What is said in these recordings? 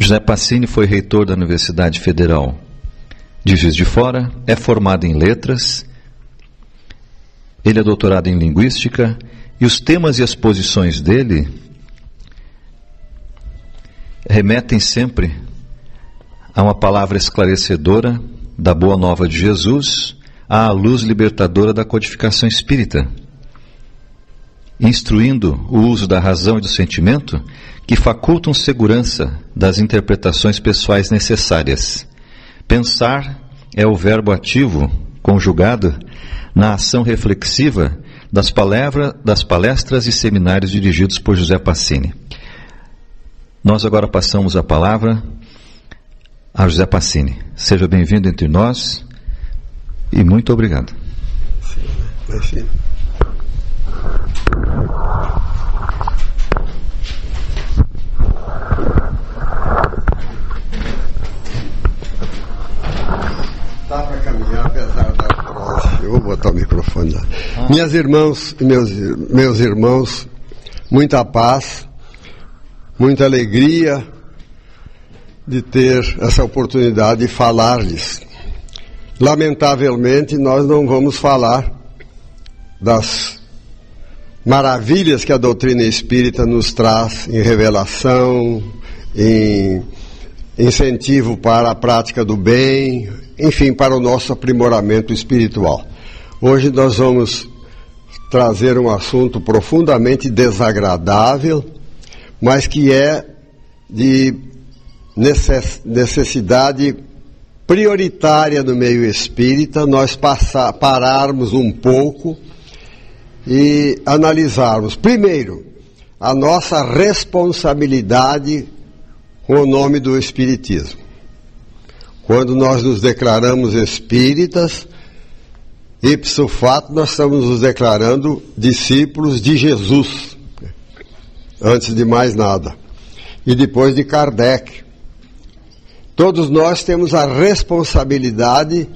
José Passini foi reitor da Universidade Federal de Juiz de Fora, é formado em letras, ele é doutorado em linguística, e os temas e as posições dele remetem sempre a uma palavra esclarecedora da Boa Nova de Jesus, à luz libertadora da codificação espírita, instruindo o uso da razão e do sentimento que facultam segurança das interpretações pessoais necessárias. Pensar é o verbo ativo conjugado na ação reflexiva das palestras e seminários dirigidos por José Passini. Nós agora passamos a palavra a José Passini. Seja bem-vindo entre nós e muito obrigado. Sim. Dá para caminhar apesar da prova. Eu vou botar o microfone lá. Minhas irmãs e meus irmãos, muita paz, muita alegria de ter essa oportunidade de falar-lhes. Lamentavelmente, nós não vamos falar das maravilhas que a doutrina espírita nos traz em revelação, em incentivo para a prática do bem, enfim, para o nosso aprimoramento espiritual. Hoje nós vamos trazer um assunto profundamente desagradável, mas que é de necessidade prioritária no meio espírita, nós pararmos um pouco e analisarmos, primeiro, a nossa responsabilidade com o nome do Espiritismo. Quando nós nos declaramos espíritas, ipso fato, nós estamos nos declarando discípulos de Jesus, antes de mais nada, e depois de Kardec. Todos nós temos a responsabilidade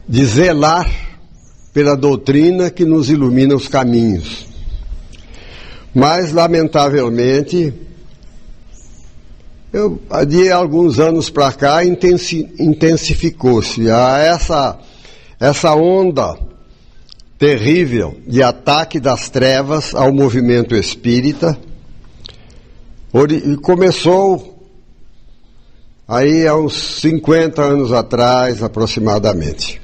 de zelar pela doutrina que nos ilumina os caminhos. Mas, lamentavelmente, de alguns anos para cá, intensificou-se essa onda terrível de ataque das trevas ao movimento espírita. Começou aí há uns 50 anos atrás, aproximadamente.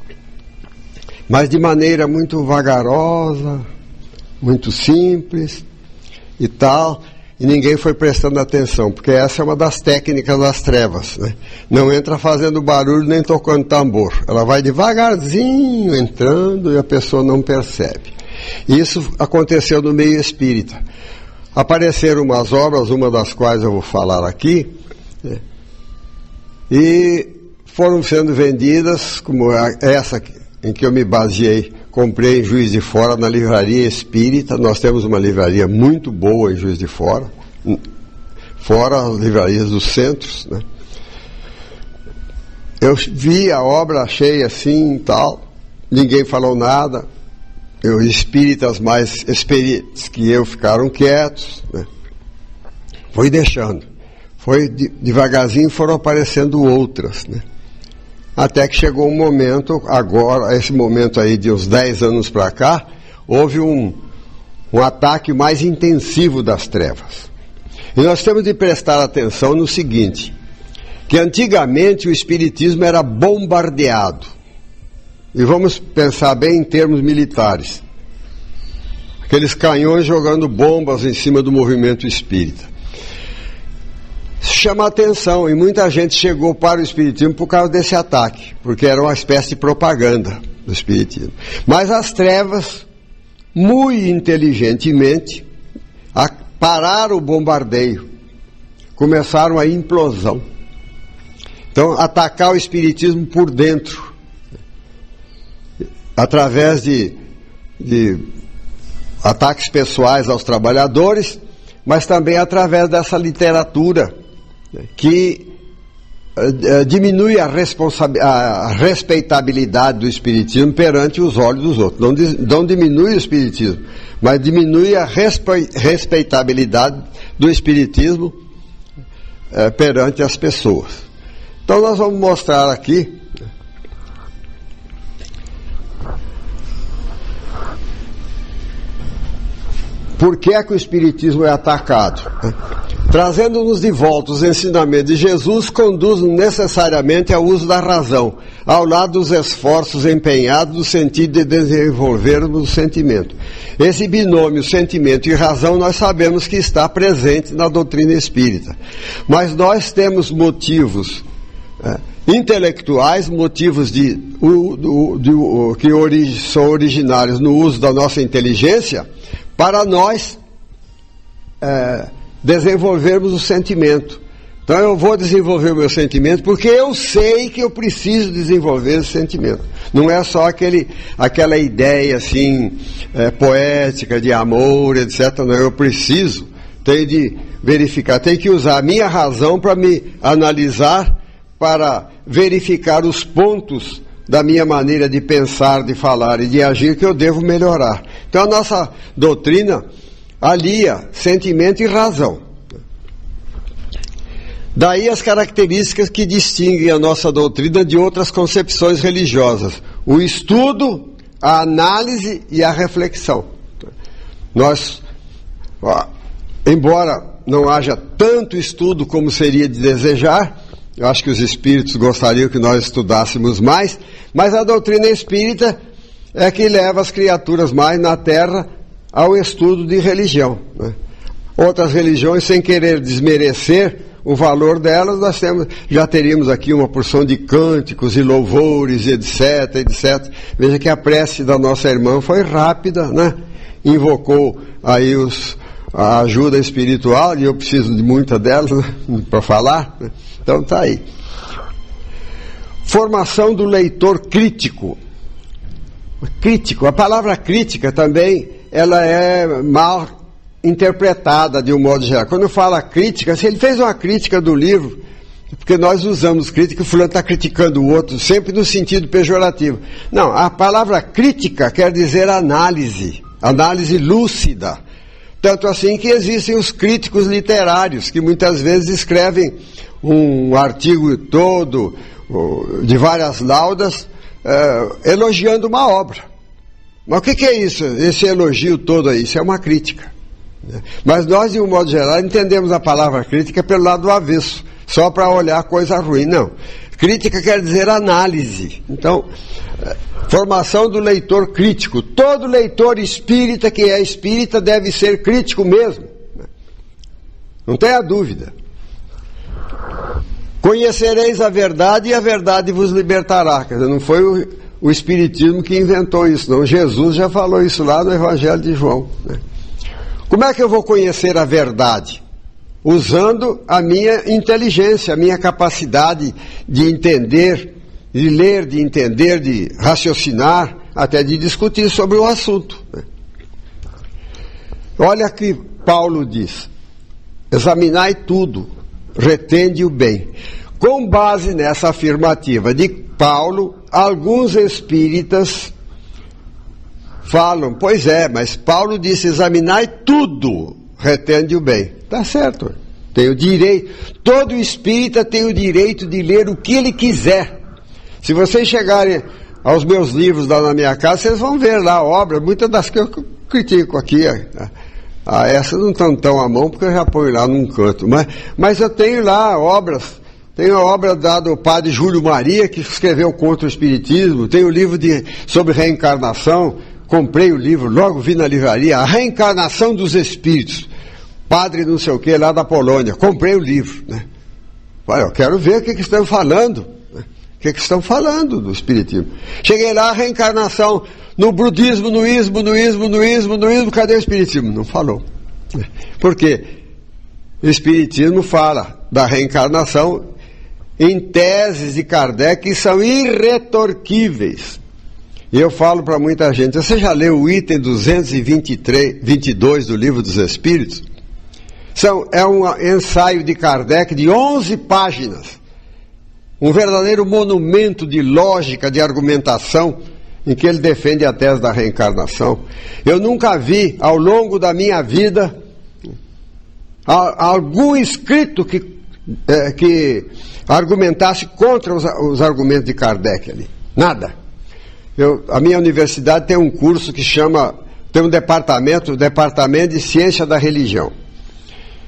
Mas de maneira muito vagarosa, muito simples e tal, e ninguém foi prestando atenção, porque essa é uma das técnicas das trevas, né? Não entra fazendo barulho nem tocando tambor. Ela vai devagarzinho entrando e a pessoa não percebe. Isso aconteceu no meio espírita. Apareceram umas obras, uma das quais eu vou falar aqui, né? E foram sendo vendidas, como essa em que eu me baseei, comprei em Juiz de Fora, na Livraria Espírita. Nós temos uma livraria muito boa em Juiz de Fora, fora as livrarias dos centros, né? Eu vi a obra, achei assim e tal, ninguém falou nada. Espíritas mais experientes que eu ficaram quietos, né? Foi deixando. Devagarzinho foram aparecendo outras, né? Até que chegou um momento, agora, esse momento aí de uns 10 anos para cá, houve um ataque mais intensivo das trevas. E nós temos de prestar atenção no seguinte, que antigamente o espiritismo era bombardeado. E vamos pensar bem em termos militares. Aqueles canhões jogando bombas em cima do movimento espírita. Chama a atenção, e muita gente chegou para o espiritismo por causa desse ataque, porque era uma espécie de propaganda do espiritismo. Mas as trevas, muito inteligentemente, pararam o bombardeio, começaram a implosão. Então, atacar o espiritismo por dentro, através de ataques pessoais aos trabalhadores, mas também através dessa literatura que diminui a respeitabilidade do espiritismo perante os olhos dos outros. Não diminui o espiritismo, mas diminui a respeitabilidade do espiritismo perante as pessoas. Então nós vamos mostrar aqui por que é que o Espiritismo é atacado. Trazendo-nos de volta os ensinamentos de Jesus, conduz necessariamente ao uso da razão, ao lado dos esforços empenhados no sentido de desenvolvermos o sentimento. Esse binômio sentimento e razão nós sabemos que está presente na doutrina espírita. Mas nós temos motivos intelectuais, motivos que são originários no uso da nossa inteligência, para nós desenvolvermos o sentimento. Então eu vou desenvolver o meu sentimento porque eu sei que eu preciso desenvolver esse sentimento. Não é só aquela ideia assim poética de amor, etc. Não, eu preciso, tenho de verificar, tenho que usar a minha razão para me analisar, para verificar os pontos da minha maneira de pensar, de falar e de agir que eu devo melhorar. Então a nossa doutrina alia sentimento e razão. Daí as características que distinguem a nossa doutrina de outras concepções religiosas: o estudo, a análise e a reflexão. Nós, embora não haja tanto estudo como seria de desejar, eu acho que os espíritos gostariam que nós estudássemos mais, mas a doutrina espírita é que leva as criaturas mais na Terra ao estudo de religião, né? Outras religiões, sem querer desmerecer o valor delas, nós já teríamos aqui uma porção de cânticos e louvores, etc, etc. Veja que a prece da nossa irmã foi rápida, né? Invocou aí a ajuda espiritual, e eu preciso de muita delas, né, para falar, né? Então está aí. Formação do leitor crítico. Crítico, a palavra crítica também, ela é mal interpretada de um modo geral. Quando fala crítica, se ele fez uma crítica do livro, porque nós usamos crítica, o fulano está criticando o outro, sempre no sentido pejorativo. Não, a palavra crítica quer dizer análise lúcida. Tanto assim que existem os críticos literários, que muitas vezes escrevem um artigo todo, de várias laudas, elogiando uma obra. Mas o que é isso? Esse elogio todo aí? Isso é uma crítica. Mas nós, de um modo geral, entendemos a palavra crítica pelo lado do avesso, só para olhar coisa ruim. Não. Crítica quer dizer análise. Então, formação do leitor crítico. Todo leitor espírita que é espírita deve ser crítico mesmo. Não tenha dúvida. Conhecereis a verdade e a verdade vos libertará. Quer dizer, não foi o Espiritismo que inventou isso, não. Jesus já falou isso lá no Evangelho de João, né? Como é que eu vou conhecer a verdade? Usando a minha inteligência, a minha capacidade de entender, de ler, de entender, de raciocinar, até de discutir sobre o assunto, né? Olha que Paulo diz: examinai tudo, retende o bem. Com base nessa afirmativa de Paulo, alguns espíritas falam: pois é, mas Paulo disse: examinai tudo, retende o bem. Está certo, tem o direito, todo espírita tem o direito de ler o que ele quiser. Se vocês chegarem aos meus livros lá na minha casa, vocês vão ver lá obras, muitas das que eu critico aqui. Essas não estão tão à mão, porque eu já ponho lá num canto. Mas eu tenho lá obras. Tem a obra do padre Júlio Maria, que escreveu contra o Espiritismo. Tem o livro sobre reencarnação. Comprei o livro, logo vi na livraria. A Reencarnação dos Espíritos. Padre não sei o que, lá da Polônia. Comprei o livro, né? Olha, eu quero ver o que estão falando. Né? O que estão falando do Espiritismo. Cheguei lá, a reencarnação no budismo, no ismo, cadê o Espiritismo? Não falou. Por quê? O Espiritismo fala da reencarnação em teses de Kardec que são irretorquíveis. E eu falo para muita gente: você já leu o item 222 do Livro dos Espíritos? É um ensaio de Kardec de 11 páginas. Um verdadeiro monumento de lógica, de argumentação, em que ele defende a tese da reencarnação. Eu nunca vi, ao longo da minha vida, algum escrito que que argumentasse contra os argumentos de Kardec ali. Nada. A minha universidade tem um curso que tem um departamento, o Departamento de Ciência da Religião.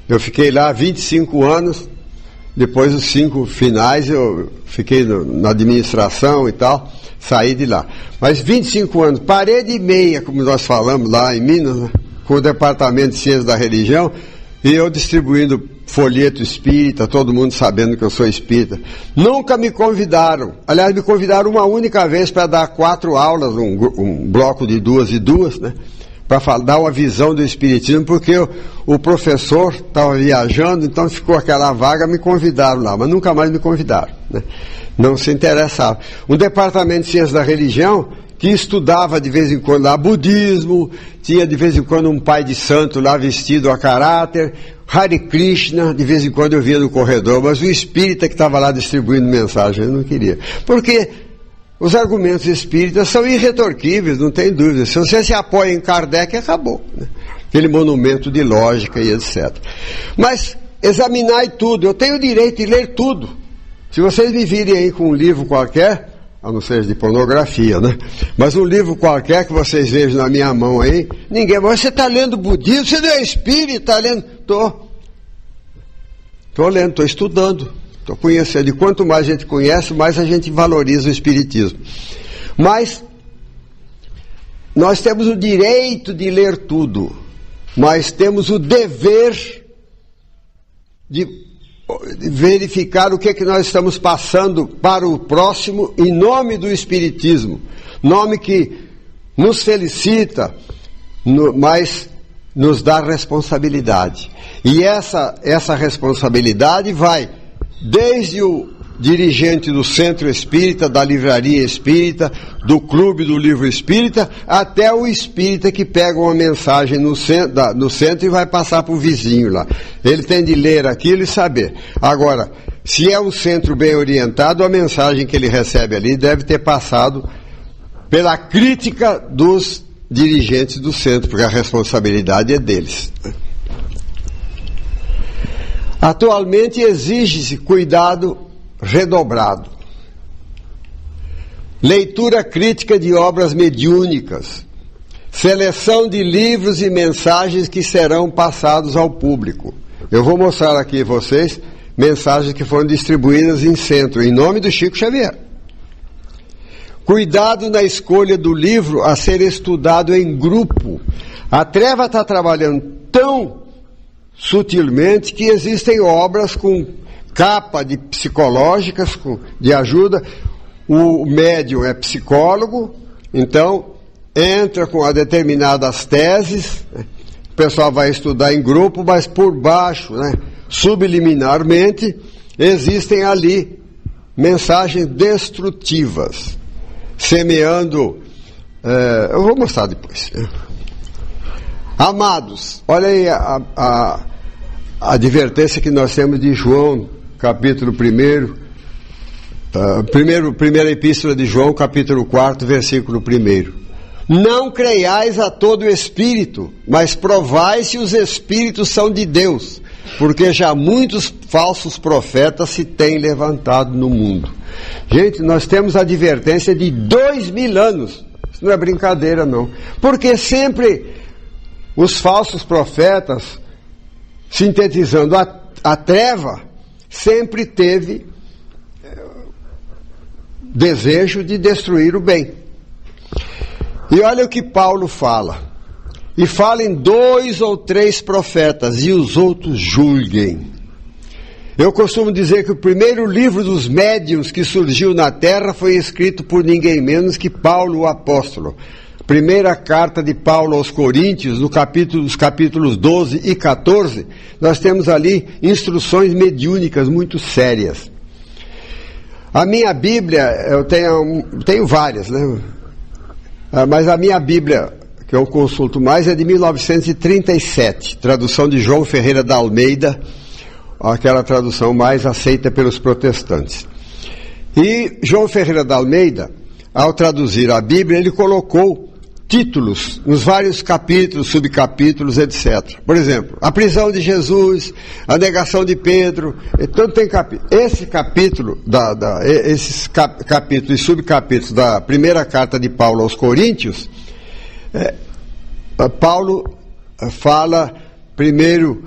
Eu fiquei lá 25 anos, depois dos 5 finais eu fiquei na administração e tal, saí de lá. Mas 25 anos, parede e meia, como nós falamos lá em Minas, né, com o Departamento de Ciência da Religião, e eu distribuindo folheto espírita, todo mundo sabendo que eu sou espírita. Nunca me convidaram. Aliás, me convidaram uma única vez para dar 4 aulas, um bloco de 2 e 2, né? Para dar uma visão do espiritismo, porque o professor estava viajando, então ficou aquela vaga, me convidaram lá, mas nunca mais me convidaram, né? Não se interessavam. Um departamento de ciência da religião que estudava de vez em quando lá budismo, tinha de vez em quando um pai de santo lá vestido a caráter, Hare Krishna, de vez em quando eu via no corredor, mas o espírita que estava lá distribuindo mensagem, eu não queria. Porque os argumentos espíritas são irretorquíveis, não tem dúvida. Se você se apoia em Kardec, acabou, né? Aquele monumento de lógica e etc. Mas examinai tudo, eu tenho o direito de ler tudo. Se vocês me virem aí com um livro qualquer, a não ser de pornografia, né? Mas um livro qualquer que vocês vejam na minha mão aí, ninguém... Mas você está lendo budismo? Você não é espírita? Está lendo? Estou lendo, estou estudando, estou conhecendo. E quanto mais a gente conhece, mais a gente valoriza o espiritismo. Mas nós temos o direito de ler tudo, mas temos o dever de verificar o que é que nós estamos passando para o próximo em nome do espiritismo, nome que nos felicita, mas nos dá responsabilidade. E essa responsabilidade vai desde o dirigente do Centro Espírita, da Livraria Espírita, do Clube do Livro Espírita, até o espírita que pega uma mensagem no centro e vai passar para o vizinho lá. Ele tem de ler aquilo e saber. Agora, se é um centro bem orientado, a mensagem que ele recebe ali deve ter passado pela crítica dos dirigentes do centro, porque a responsabilidade é deles. Atualmente exige-se cuidado redobrado. Leitura crítica de obras mediúnicas, seleção de livros e mensagens que serão passados ao público. Eu vou mostrar aqui a vocês mensagens que foram distribuídas em centro, em nome do Chico Xavier. Cuidado na escolha do livro a ser estudado em grupo. A Treva está trabalhando tão sutilmente que existem obras com capa de psicológicas, de ajuda. O médium é psicólogo, então entra com a determinadas teses, né? O pessoal vai estudar em grupo, mas por baixo, né, subliminarmente, existem ali mensagens destrutivas, semeando, eu vou mostrar depois, né? Amados, olha aí a advertência que nós temos de João, capítulo 1, primeira epístola de João, capítulo 4, versículo 1. Não creiais a todo espírito, mas provai se os espíritos são de Deus, porque já muitos falsos profetas se têm levantado no mundo. Gente, nós temos a advertência de 2000 anos, isso não é brincadeira não, porque sempre os falsos profetas, sintetizando a treva, sempre teve desejo de destruir o bem. E olha o que Paulo fala. E fala em 2 ou 3 profetas, e os outros julguem. Eu costumo dizer que o primeiro livro dos médiuns que surgiu na Terra foi escrito por ninguém menos que Paulo, o apóstolo. Primeira carta de Paulo aos Coríntios, nos capítulos 12 e 14, nós temos ali instruções mediúnicas muito sérias. A minha Bíblia, eu tenho várias, né? Mas a minha Bíblia, que eu consulto mais, é de 1937, tradução de João Ferreira da Almeida, aquela tradução mais aceita pelos protestantes. E João Ferreira da Almeida, ao traduzir a Bíblia, ele colocou títulos, nos vários capítulos, subcapítulos, etc. Por exemplo, a prisão de Jesus, a negação de Pedro, então tem capítulo. Esse capítulo, esses capítulos e subcapítulos da primeira carta de Paulo aos Coríntios, Paulo fala primeiro,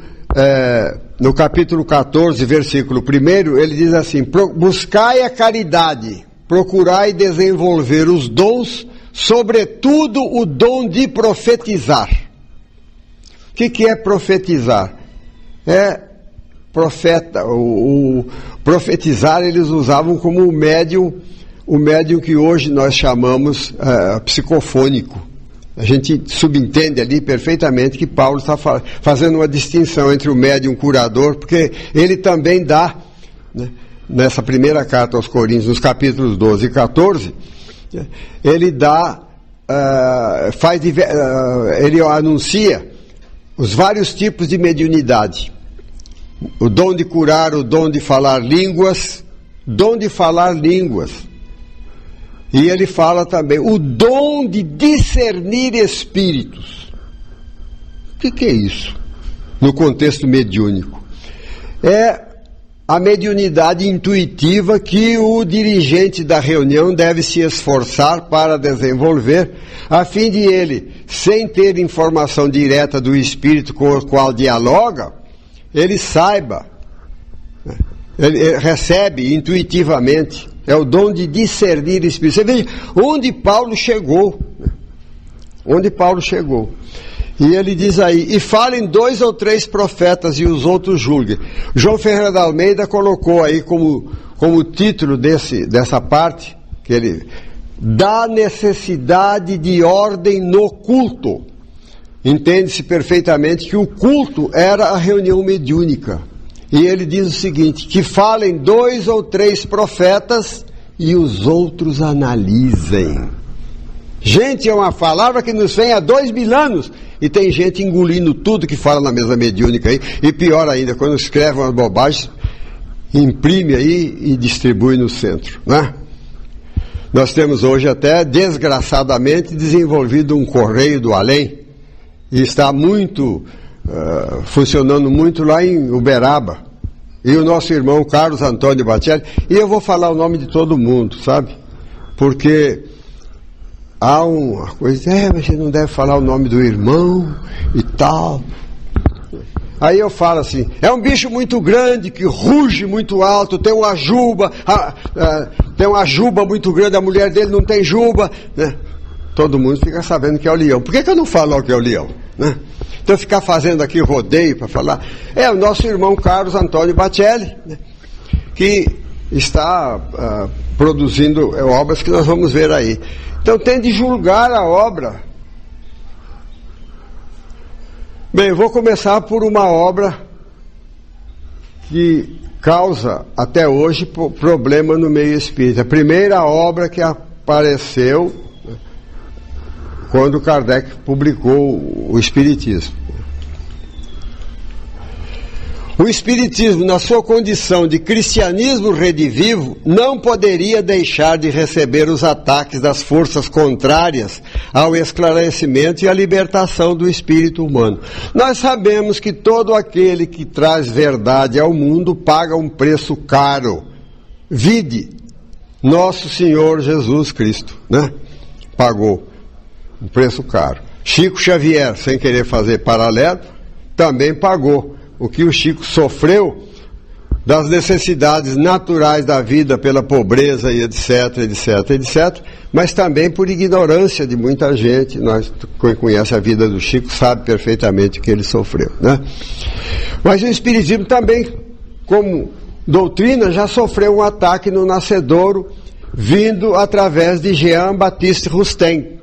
no capítulo 14, versículo 1, ele diz assim: buscai a caridade, procurai desenvolver os dons, sobretudo o dom de profetizar. O que é profetizar? É profeta. O profetizar eles usavam como o médium que hoje nós chamamos psicofônico. A gente subentende ali perfeitamente que Paulo está fazendo uma distinção entre o médium curador, porque ele também dá, né, nessa primeira carta aos Coríntios, nos capítulos 12 e 14, ele dá, ele anuncia os vários tipos de mediunidade. O dom de curar, o dom de falar línguas, E ele fala também o dom de discernir espíritos. O que é isso? No contexto mediúnico. É a mediunidade intuitiva que o dirigente da reunião deve se esforçar para desenvolver, a fim de ele, sem ter informação direta do espírito com o qual dialoga, ele saiba, ele recebe intuitivamente. É o dom de discernir espírito. Você veja onde Paulo chegou. E ele diz aí: e falem 2 ou 3 profetas e os outros julguem. João Ferreira da Almeida colocou aí como título dessa parte, que ele da necessidade de ordem no culto. Entende-se perfeitamente que o culto era a reunião mediúnica. E ele diz o seguinte: que falem 2 ou 3 profetas e os outros analisem. Gente, é uma palavra que nos vem há 2000 anos. E tem gente engolindo tudo que fala na mesa mediúnica aí. E pior ainda, quando escreve umas bobagens, imprime aí e distribui no centro, né? Nós temos hoje até, desgraçadamente, desenvolvido um correio do além. E está funcionando muito lá em Uberaba. E o nosso irmão Carlos Antônio Batelli. E eu vou falar o nome de todo mundo, sabe? Porque há uma coisa, mas você não deve falar o nome do irmão e tal. Aí eu falo assim: é um bicho muito grande, que ruge muito alto, tem uma juba, muito grande, a mulher dele não tem juba, né? Todo mundo fica sabendo que é o leão. Por que eu não falo que é o leão, né? Então ficar fazendo aqui rodeio para falar. É o nosso irmão Carlos Antônio Batelli, né, que está produzindo obras que nós vamos ver aí. Então tem de julgar a obra. Bem, eu vou começar por uma obra que causa até hoje problema no meio espírita. A primeira obra que apareceu quando Kardec publicou o Espiritismo. O Espiritismo, na sua condição de cristianismo redivivo, não poderia deixar de receber os ataques das forças contrárias ao esclarecimento e à libertação do espírito humano. Nós sabemos que todo aquele que traz verdade ao mundo paga um preço caro. Vide nosso Senhor Jesus Cristo, né? Pagou um preço caro. Chico Xavier, sem querer fazer paralelo, também pagou o que o Chico sofreu das necessidades naturais da vida pela pobreza e etc, mas também por ignorância de muita gente. Quem conhece a vida do Chico sabe perfeitamente o que ele sofreu, né? Mas o Espiritismo também, como doutrina, já sofreu um ataque no nascedouro, vindo através de Jean-Baptiste Rustem.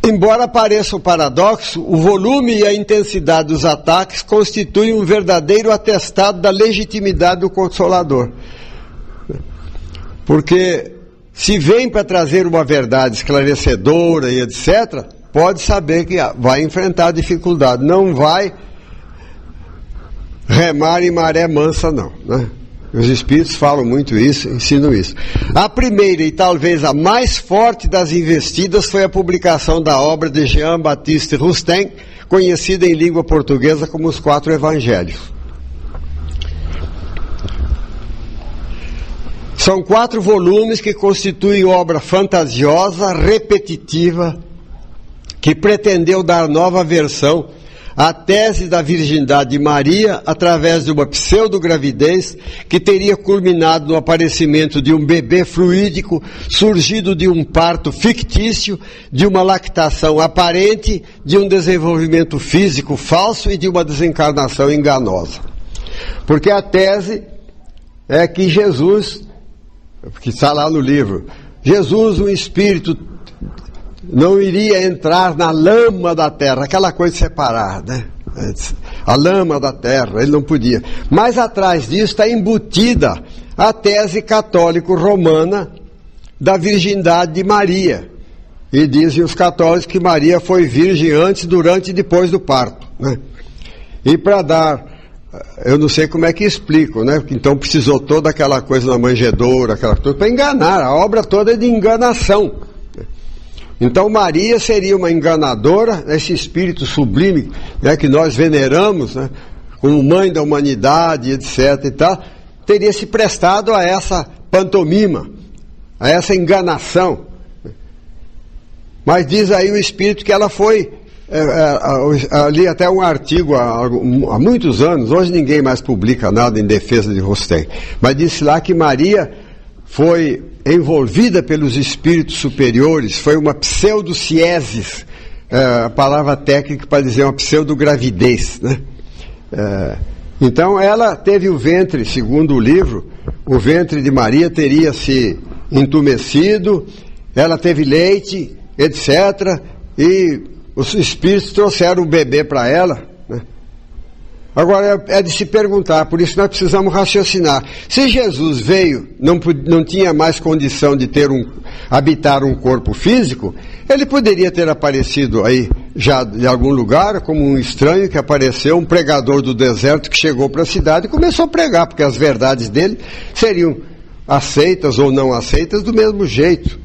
Embora pareça um paradoxo, o volume e a intensidade dos ataques constituem um verdadeiro atestado da legitimidade do Consolador. Porque se vem para trazer uma verdade esclarecedora e etc., pode saber que vai enfrentar dificuldade, não vai remar em maré mansa não, né? Os espíritos falam muito isso, ensinam isso. A primeira e talvez a mais forte das investidas foi a publicação da obra de Jean-Baptiste Rustin, conhecida em língua portuguesa como Os Quatro Evangelhos. São 4 volumes que constituem obra fantasiosa, repetitiva, que pretendeu dar nova versão à tese da virgindade de Maria através de uma pseudo-gravidez que teria culminado no aparecimento de um bebê fluídico surgido de um parto fictício, de uma lactação aparente, de um desenvolvimento físico falso e de uma desencarnação enganosa. Porque a tese é que Jesus, que está lá no livro, Jesus, um espírito, não iria entrar na lama da terra, aquela coisa de separar, né? A lama da terra, ele não podia. Mas atrás disso está embutida a tese católico-romana da virgindade de Maria. E dizem os católicos que Maria foi virgem antes, durante e depois do parto, né? E para dar, eu não sei como é que explico, né? Então precisou toda aquela coisa na manjedoura, aquela coisa para enganar, a obra toda é de enganação. Então Maria seria uma enganadora, esse espírito sublime, né, que nós veneramos, né, como mãe da humanidade, etc. e tal, teria se prestado a essa pantomima, a essa enganação. Mas diz aí o espírito que ela foi, ali até um artigo há muitos anos, hoje ninguém mais publica nada em defesa de Rustin, mas disse lá que Maria foi envolvida pelos espíritos superiores, foi uma pseudociesis, a palavra técnica para dizer uma pseudogravidez, né? Então ela teve o ventre, segundo o livro, o ventre de Maria teria se entumecido, ela teve leite, etc. E os espíritos trouxeram o bebê para ela, né? Agora é de se perguntar, por isso nós precisamos raciocinar. Se Jesus veio, não tinha mais condição de habitar um corpo físico, ele poderia ter aparecido aí já de algum lugar, como um estranho que apareceu, um pregador do deserto que chegou para a cidade e começou a pregar, porque as verdades dele seriam aceitas ou não aceitas do mesmo jeito.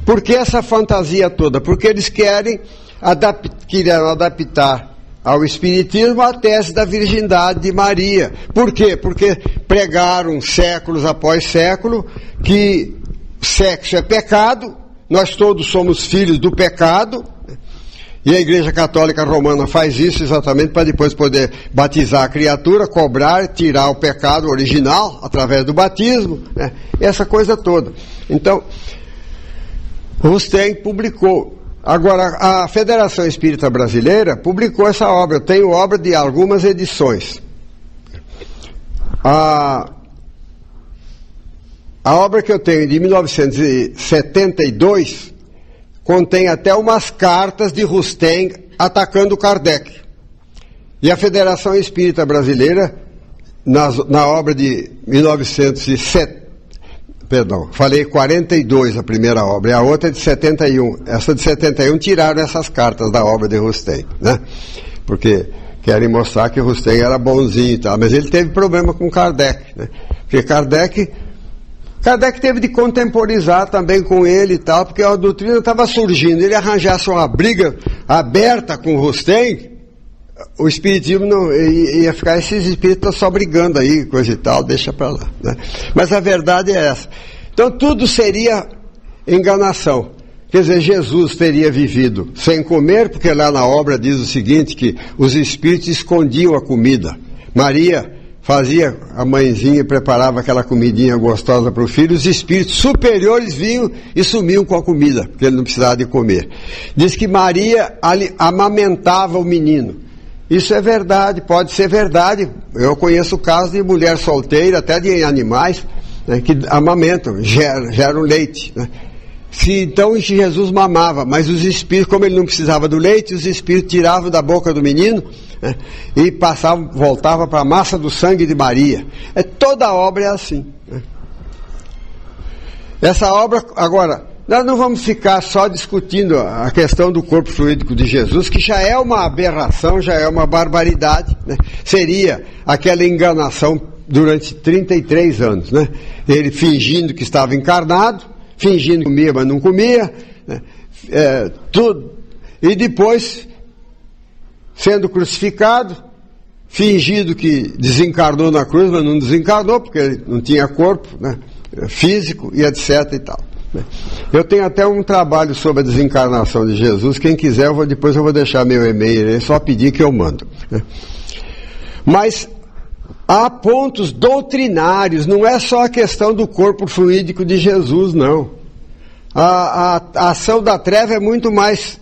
Por que essa fantasia toda? Porque eles querem adaptar ao Espiritismo a tese da virgindade de Maria. Por quê? Porque pregaram séculos após século que sexo é pecado, nós todos somos filhos do pecado, e a Igreja Católica Romana faz isso exatamente para depois poder batizar a criatura, cobrar, tirar o pecado original através do batismo, né? Essa coisa toda. Então, Rustin publicou. Agora, a Federação Espírita Brasileira publicou essa obra. Eu tenho obra de algumas edições. A obra que eu tenho de 1972 contém até umas cartas de Rustin atacando Kardec. E a Federação Espírita Brasileira, na obra de 42 a primeira obra, e a outra é de 71. Essa de 71 tiraram essas cartas da obra de Rustin, né? Porque querem mostrar que Rustin era bonzinho e tal, mas ele teve problema com Kardec, né? Porque Kardec teve de contemporizar também com ele e tal, porque a doutrina estava surgindo. Ele arranjasse uma briga aberta com Rustin, o espiritismo não ia ficar, esses espíritos só brigando aí, coisa e tal, deixa para lá, né? Mas a verdade é essa. Então tudo seria enganação. Quer dizer, Jesus teria vivido sem comer, porque lá na obra diz o seguinte, que os espíritos escondiam a comida. Maria fazia, a mãezinha preparava aquela comidinha gostosa para o filho, os espíritos superiores vinham e sumiam com a comida, porque ele não precisava de comer. Diz que Maria amamentava o menino. Isso é verdade, pode ser verdade. Eu conheço casos de mulher solteira, até de animais, né, que amamentam, geram leite, né? Então Jesus mamava, mas os espíritos, como ele não precisava do leite, os espíritos tiravam da boca do menino, né, e voltavam para a massa do sangue de Maria. Toda a obra é assim, né? Essa obra, agora, nós não vamos ficar só discutindo a questão do corpo fluídico de Jesus, que já é uma aberração, já é uma barbaridade, né? Seria aquela enganação durante 33 anos, né? Ele fingindo que estava encarnado, fingindo que comia, mas não comia, né? Tudo. E depois, sendo crucificado, fingindo que desencarnou na cruz, mas não desencarnou, porque ele não tinha corpo, né? Físico e etc e tal. Eu tenho até um trabalho sobre a desencarnação de Jesus. Quem quiser, depois eu vou deixar meu e-mail, é só pedir que eu mando. Mas há pontos doutrinários, não é só a questão do corpo fluídico de Jesus, não. A ação da treva é muito mais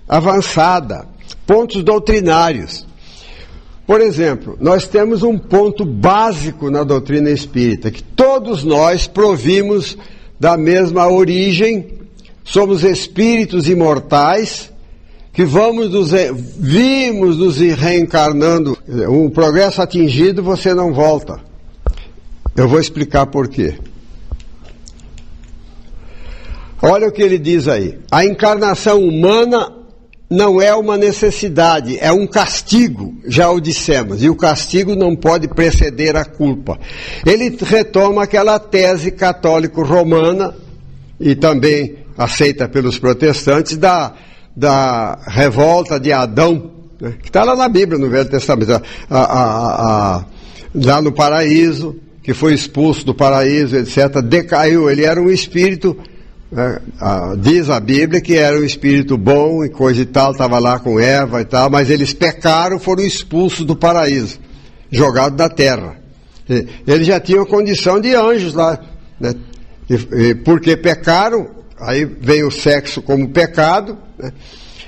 avançada. Pontos doutrinários. Por exemplo, nós temos um ponto básico na doutrina espírita, que todos nós provimos da mesma origem, somos espíritos imortais, que vimos nos reencarnando. Um progresso atingido, você não volta. Eu vou explicar por quê. Olha o que ele diz aí. A encarnação humana não é uma necessidade, é um castigo, já o dissemos, e o castigo não pode preceder a culpa. Ele retoma aquela tese católico-romana, e também aceita pelos protestantes, da revolta de Adão, né, que está lá na Bíblia, no Velho Testamento, lá no paraíso, que foi expulso do paraíso, etc., decaiu, ele era um espírito... diz a Bíblia que era um espírito bom e coisa e tal, estava lá com Eva e tal, mas eles pecaram, foram expulsos do paraíso, jogados da terra. Eles já tinham a condição de anjos lá, né? E porque pecaram, aí veio o sexo como pecado, né?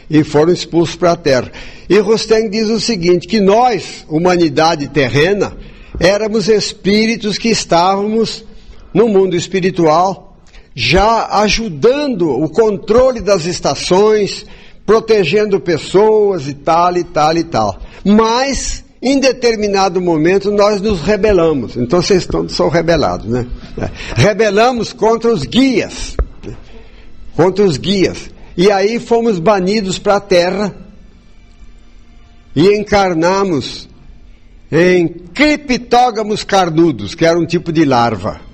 E foram expulsos para a terra. E Rustang diz o seguinte, que nós, humanidade terrena, éramos espíritos que estávamos no mundo espiritual, já ajudando o controle das estações, protegendo pessoas e tal, e tal, e tal. Mas, em determinado momento, nós nos rebelamos. Então, vocês todos são rebelados, né? Rebelamos contra os guias. Contra os guias. E aí fomos banidos para a Terra e encarnamos em criptógamos carnudos, que era um tipo de larva.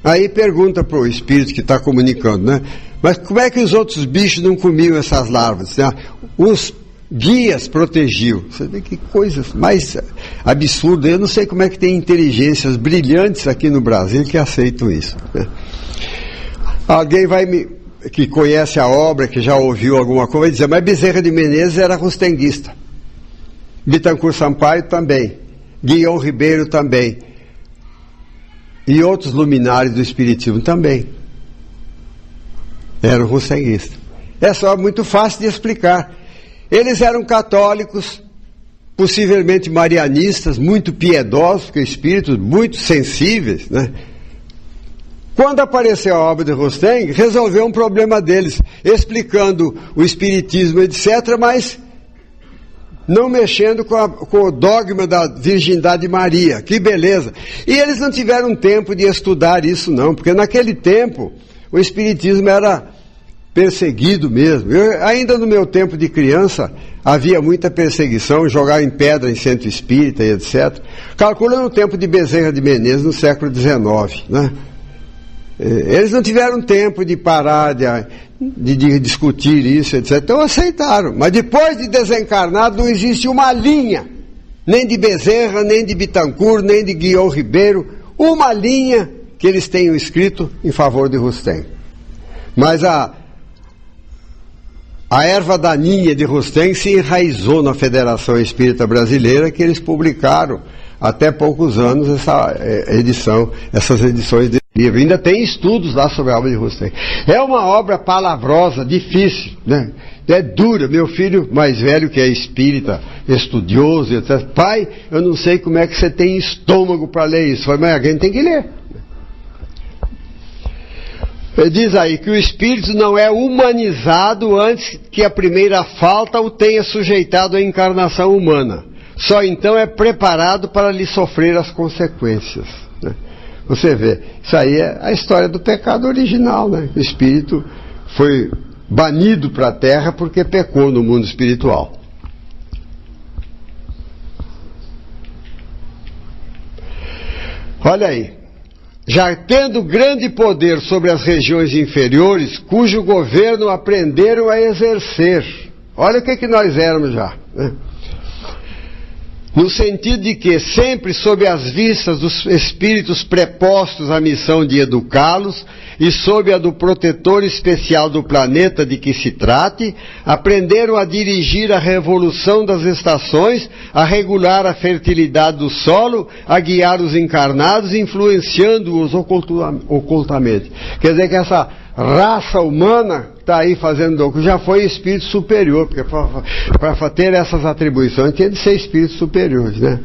Aí pergunta para o espírito que está comunicando, né? Mas como é que os outros bichos não comiam essas larvas? Né? Os guias protegiam. Você vê que coisa mais absurda. Eu não sei como é que tem inteligências brilhantes aqui no Brasil que aceitam isso, né? Alguém que conhece a obra, que já ouviu alguma coisa, vai dizer, mas Bezerra de Menezes era rustenguista. Bittencourt Sampaio também. Guion Ribeiro também. E outros luminares do espiritismo também eram rustenguistas. É só muito fácil de explicar. Eles eram católicos, possivelmente marianistas, muito piedosos, porque espíritos muito sensíveis, né? Quando apareceu a obra de Rustang, resolveu um problema deles, explicando o espiritismo, etc., mas não mexendo com o dogma da virgindade de Maria. Que beleza! E eles não tiveram tempo de estudar isso não, porque naquele tempo o espiritismo era perseguido mesmo. Ainda no meu tempo de criança havia muita perseguição, jogar em pedra em centro espírita e etc. Calcula no tempo de Bezerra de Menezes, no século XIX, né? Eles não tiveram tempo de parar de discutir isso, etc. Então aceitaram. Mas depois de desencarnado não existe uma linha, nem de Bezerra, nem de Bittencourt, nem de Guion Ribeiro, uma linha que eles tenham escrito em favor de Rustang. Mas a erva daninha de Rustang se enraizou na Federação Espírita Brasileira, que eles publicaram até poucos anos essas edições de livro. Ainda tem estudos lá sobre a obra de Rustang. É uma obra palavrosa, difícil, né? É dura. Meu filho mais velho, que é espírita, estudioso, etc. Pai, eu não sei como é que você tem estômago para ler isso. Mas alguém tem que ler. Ele diz aí que o espírito não é humanizado antes que a primeira falta o tenha sujeitado à encarnação humana. Só então é preparado para lhe sofrer as consequências, né? Você vê, isso aí é a história do pecado original, né? O espírito foi banido para a terra porque pecou no mundo espiritual. Olha aí. Já tendo grande poder sobre as regiões inferiores, cujo governo aprenderam a exercer. Olha o que nós éramos já, né? No sentido de que, sempre sob as vistas dos espíritos prepostos à missão de educá-los e sob a do protetor especial do planeta de que se trate, aprenderam a dirigir a revolução das estações, a regular a fertilidade do solo, a guiar os encarnados, influenciando-os ocultamente. Quer dizer que essa raça humana está aí fazendo, já foi espírito superior, porque para ter essas atribuições tinha de ser espíritos superiores, né?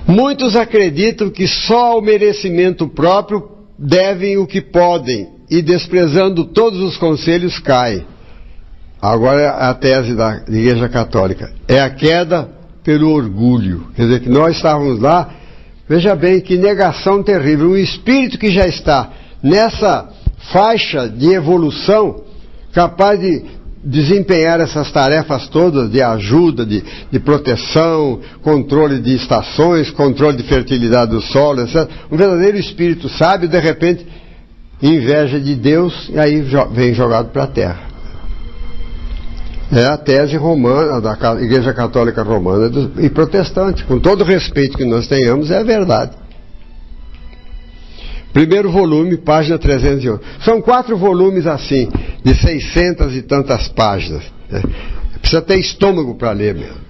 Muitos acreditam que só ao merecimento próprio devem o que podem, e desprezando todos os conselhos caem. Agora a tese da Igreja Católica é a queda pelo orgulho. Quer dizer que nós estávamos lá. Veja bem que negação terrível. Um espírito que já está nessa faixa de evolução, capaz de desempenhar essas tarefas todas de ajuda, de proteção, controle de estações, controle de fertilidade do solo, etc. Um verdadeiro espírito sábio, de repente, inveja de Deus, e aí vem jogado para a terra. É a tese romana, da Igreja Católica Romana e protestante. Com todo o respeito que nós tenhamos, é a verdade. Primeiro volume, página 311. São 4 volumes assim, de 600 e tantas páginas. Precisa ter estômago para ler mesmo.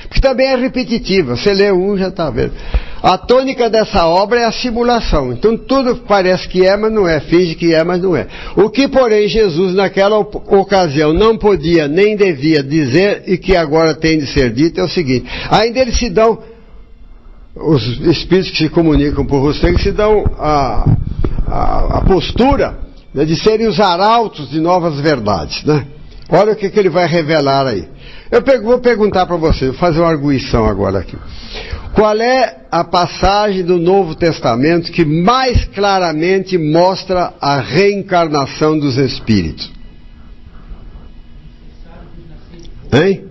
Porque também é repetitiva. Você lê um, já está vendo. A tônica dessa obra é a simulação. Então tudo parece que é, mas não é. Finge que é, mas não é. O que, porém, Jesus naquela ocasião não podia nem devia dizer, e que agora tem de ser dito, é o seguinte. Ainda eles se dão, os espíritos que se comunicam por você, que se dão a postura, né, de serem os arautos de novas verdades, né? Olha o que ele vai revelar aí. Eu vou perguntar para você, vou fazer uma arguição agora aqui. Qual é a passagem do Novo Testamento que mais claramente mostra a reencarnação dos espíritos? Hein?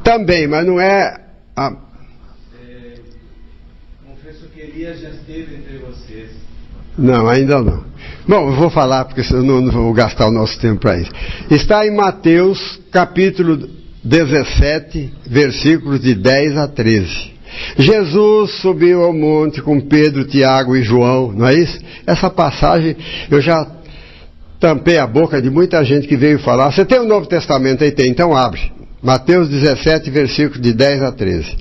Também, mas não é... Confesso que Elias já esteve entre vocês. Não, ainda não. Bom, eu vou falar porque senão não vou gastar o nosso tempo para isso. Está em Mateus, capítulo 17, versículos de 10 a 13. Jesus subiu ao monte com Pedro, Tiago e João, não é isso? Essa passagem eu já tampei a boca de muita gente que veio falar. Você tem o Novo Testamento aí? Tem, então abre. Mateus 17, versículos de 10 a 13.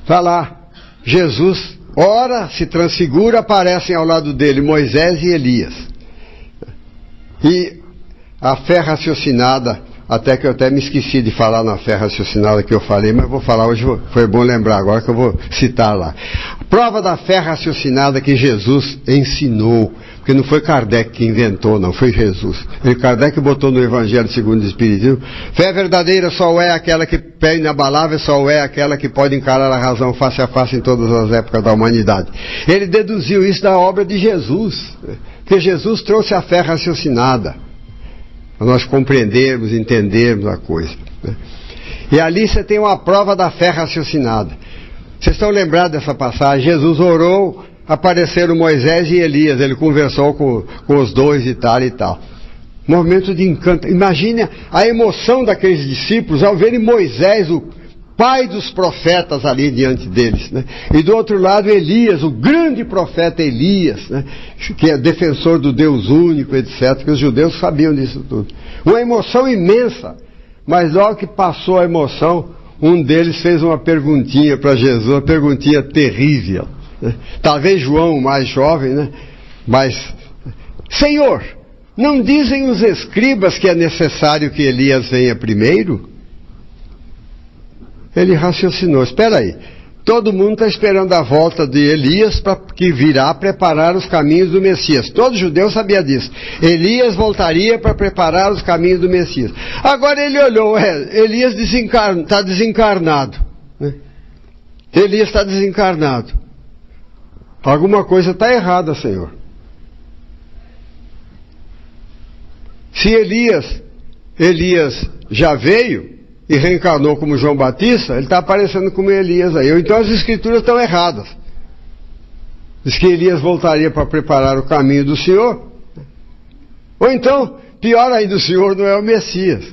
Está lá. Jesus, ora, se transfigura, aparecem ao lado dele Moisés e Elias. E a fé raciocinada, até que eu até me esqueci de falar na fé raciocinada que eu falei, mas vou falar hoje, foi bom lembrar agora que eu vou citar lá. A prova da fé raciocinada que Jesus ensinou, porque não foi Kardec que inventou, não, foi Jesus. Kardec botou no Evangelho segundo o Espiritismo, fé verdadeira só é aquela que pé inabalável, só é aquela que pode encarar a razão face a face em todas as épocas da humanidade. Ele deduziu isso da obra de Jesus, que Jesus trouxe a fé raciocinada, para nós compreendermos, entendermos a coisa, né? E ali você tem uma prova da fé raciocinada. Vocês estão lembrados dessa passagem? Jesus orou, apareceram Moisés e Elias, ele conversou com os dois e tal e tal. Movimento de encanto. Imagine a emoção daqueles discípulos ao verem Moisés, o pai dos profetas, ali diante deles, né? E do outro lado Elias, o grande profeta Elias, né? Que é defensor do Deus único, etc. Que os judeus sabiam disso tudo. Uma emoção imensa. Mas logo que passou a emoção, um deles fez uma perguntinha para Jesus, uma perguntinha terrível, né? Talvez João, o mais jovem, né? Mas, Senhor, não dizem os escribas que é necessário que Elias venha primeiro? Ele raciocinou, espera aí, todo mundo está esperando a volta de Elias, que virá preparar os caminhos do Messias. Todo judeu sabia disso. Elias voltaria para preparar os caminhos do Messias. Agora ele olhou, Elias está desencarnado, né? Elias está desencarnado. Alguma coisa está errada, Senhor. Se Elias já veio e reencarnou como João Batista, ele está aparecendo como Elias aí. Ou então as escrituras estão erradas. Diz que Elias voltaria para preparar o caminho do Senhor. Ou então, pior ainda, o Senhor não é o Messias.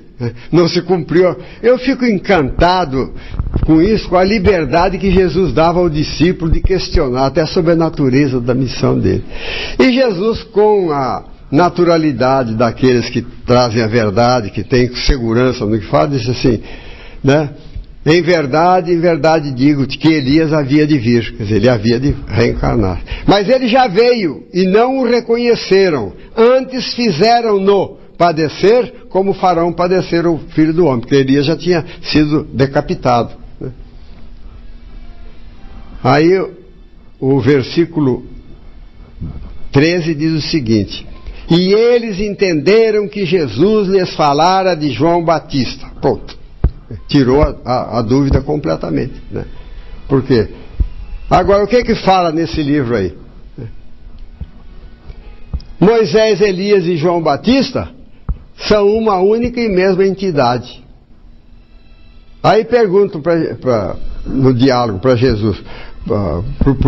Não se cumpriu. Eu fico encantado com isso, com a liberdade que Jesus dava ao discípulo de questionar até sobre a natureza da missão dele. E Jesus, com a naturalidade daqueles que trazem a verdade, que têm segurança no que fala, disse assim, né? Em verdade digo-te que Elias havia de vir, quer dizer, ele havia de reencarnar. Mas ele já veio e não o reconheceram, antes fizeram-no padecer como farão padecer o Filho do Homem, porque Elias já tinha sido decapitado, né? Aí o versículo 13 diz o seguinte: e eles entenderam que Jesus lhes falara de João Batista. Pronto. Tirou a dúvida completamente, né? Por quê? Agora, o que fala nesse livro aí? Moisés, Elias e João Batista são uma única e mesma entidade. Aí perguntam no diálogo para Jesus, para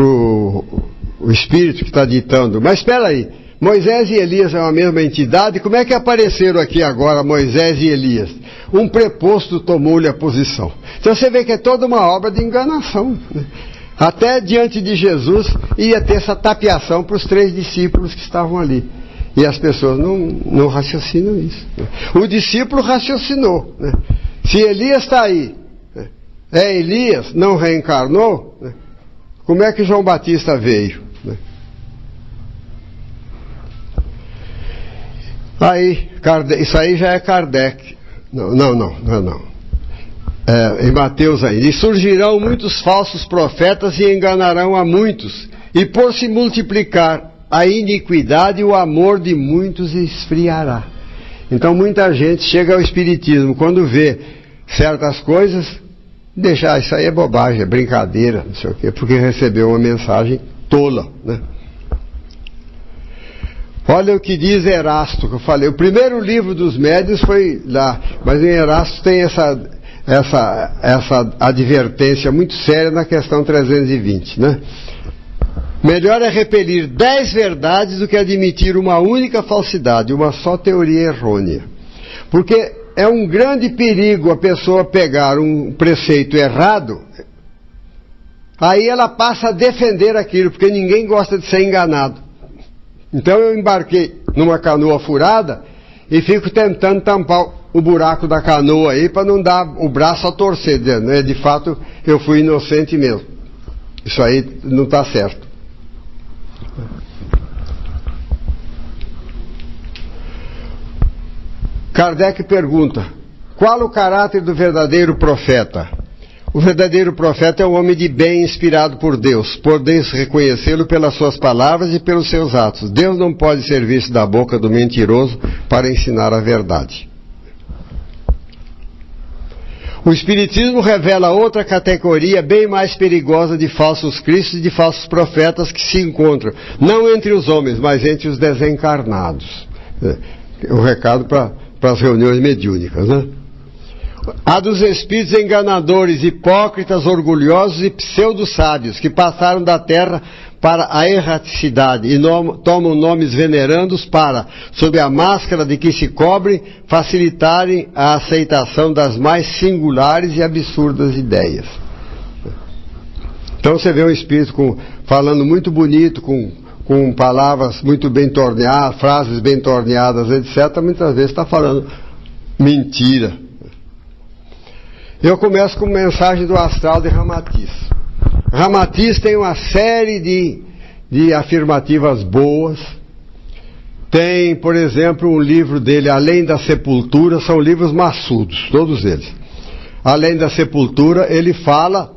o Espírito que está ditando, mas espera aí, Moisés e Elias são a mesma entidade, como é que apareceram aqui agora Moisés e Elias? Um preposto tomou-lhe a posição. Então você vê que é toda uma obra de enganação, né? Até diante de Jesus ia ter essa tapeação para os 3 discípulos que estavam ali. E as pessoas não raciocinam isso, né? O discípulo raciocinou, né? Se Elias está aí, né? Elias, não reencarnou, né? Como é que João Batista veio, né? Aí, isso aí já é Kardec. Não. Em Mateus aí. E surgirão muitos falsos profetas e enganarão a muitos. E por se multiplicar a iniquidade, o amor de muitos esfriará. Então muita gente chega ao espiritismo, quando vê certas coisas, deixa, isso aí é bobagem, é brincadeira, não sei o quê, porque recebeu uma mensagem tola, né? Olha o que diz Erasto, que eu falei. O primeiro livro dos médiuns foi lá, mas em Erasto tem essa advertência muito séria na questão 320, né? Melhor é repelir 10 verdades do que admitir uma única falsidade, uma só teoria errônea. Porque é um grande perigo a pessoa pegar um preceito errado, aí ela passa a defender aquilo, porque ninguém gosta de ser enganado. Então eu embarquei numa canoa furada e fico tentando tampar o buraco da canoa aí para não dar o braço a torcer, dizendo, né? De fato eu fui inocente mesmo. Isso aí não está certo. Kardec pergunta: qual o caráter do verdadeiro profeta? O verdadeiro profeta é um homem de bem inspirado por Deus. Podeis reconhecê-lo pelas suas palavras e pelos seus atos. Deus não pode servir-se da boca do mentiroso para ensinar a verdade. O Espiritismo revela outra categoria bem mais perigosa de falsos cristos e de falsos profetas que se encontram, não entre os homens, mas entre os desencarnados. O recado para as reuniões mediúnicas, né? A dos espíritos enganadores, hipócritas, orgulhosos e pseudo-sábios, que passaram da terra para a erraticidade e tomam nomes venerandos para, sob a máscara de que se cobrem, facilitarem a aceitação das mais singulares e absurdas ideias. Então você vê um espírito falando muito bonito, com palavras muito bem torneadas, frases bem torneadas, etc., muitas vezes está falando mentira. Eu começo com mensagem do astral de Ramatiz. Ramatiz tem uma série de afirmativas boas. Tem, por exemplo, um livro dele, Além da Sepultura, são livros maçudos, todos eles. Além da Sepultura, ele fala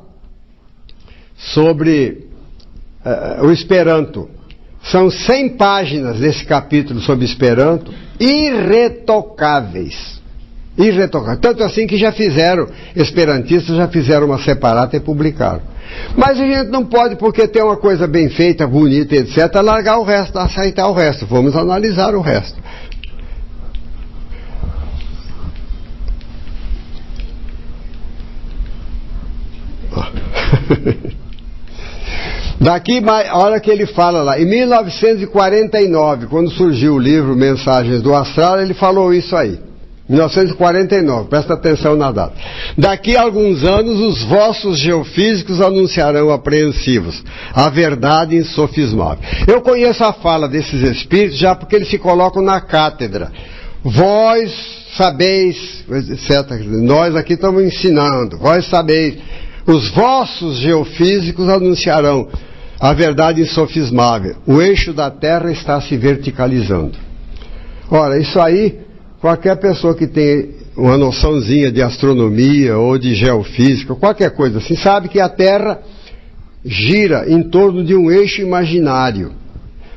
sobre o Esperanto. São 100 páginas desse capítulo sobre Esperanto, irretocáveis. Tanto assim que esperantistas já fizeram uma separata e publicaram. Mas a gente não pode, porque tem uma coisa bem feita, bonita, etc., largar o resto, aceitar o resto. Vamos analisar o resto. Daqui, olha que ele fala lá, em 1949, quando surgiu o livro Mensagens do Astral, ele falou isso aí. 1949, presta atenção na data. Daqui a alguns anos, os vossos geofísicos anunciarão apreensivos a verdade insofismável. Eu conheço a fala desses espíritos já porque eles se colocam na cátedra. Vós sabeis, etc. Nós aqui estamos ensinando, vós sabeis. Os vossos geofísicos anunciarão a verdade insofismável. O eixo da Terra está se verticalizando. Ora, isso aí, qualquer pessoa que tem uma noçãozinha de astronomia ou de geofísica, qualquer coisa assim, sabe que a Terra gira em torno de um eixo imaginário.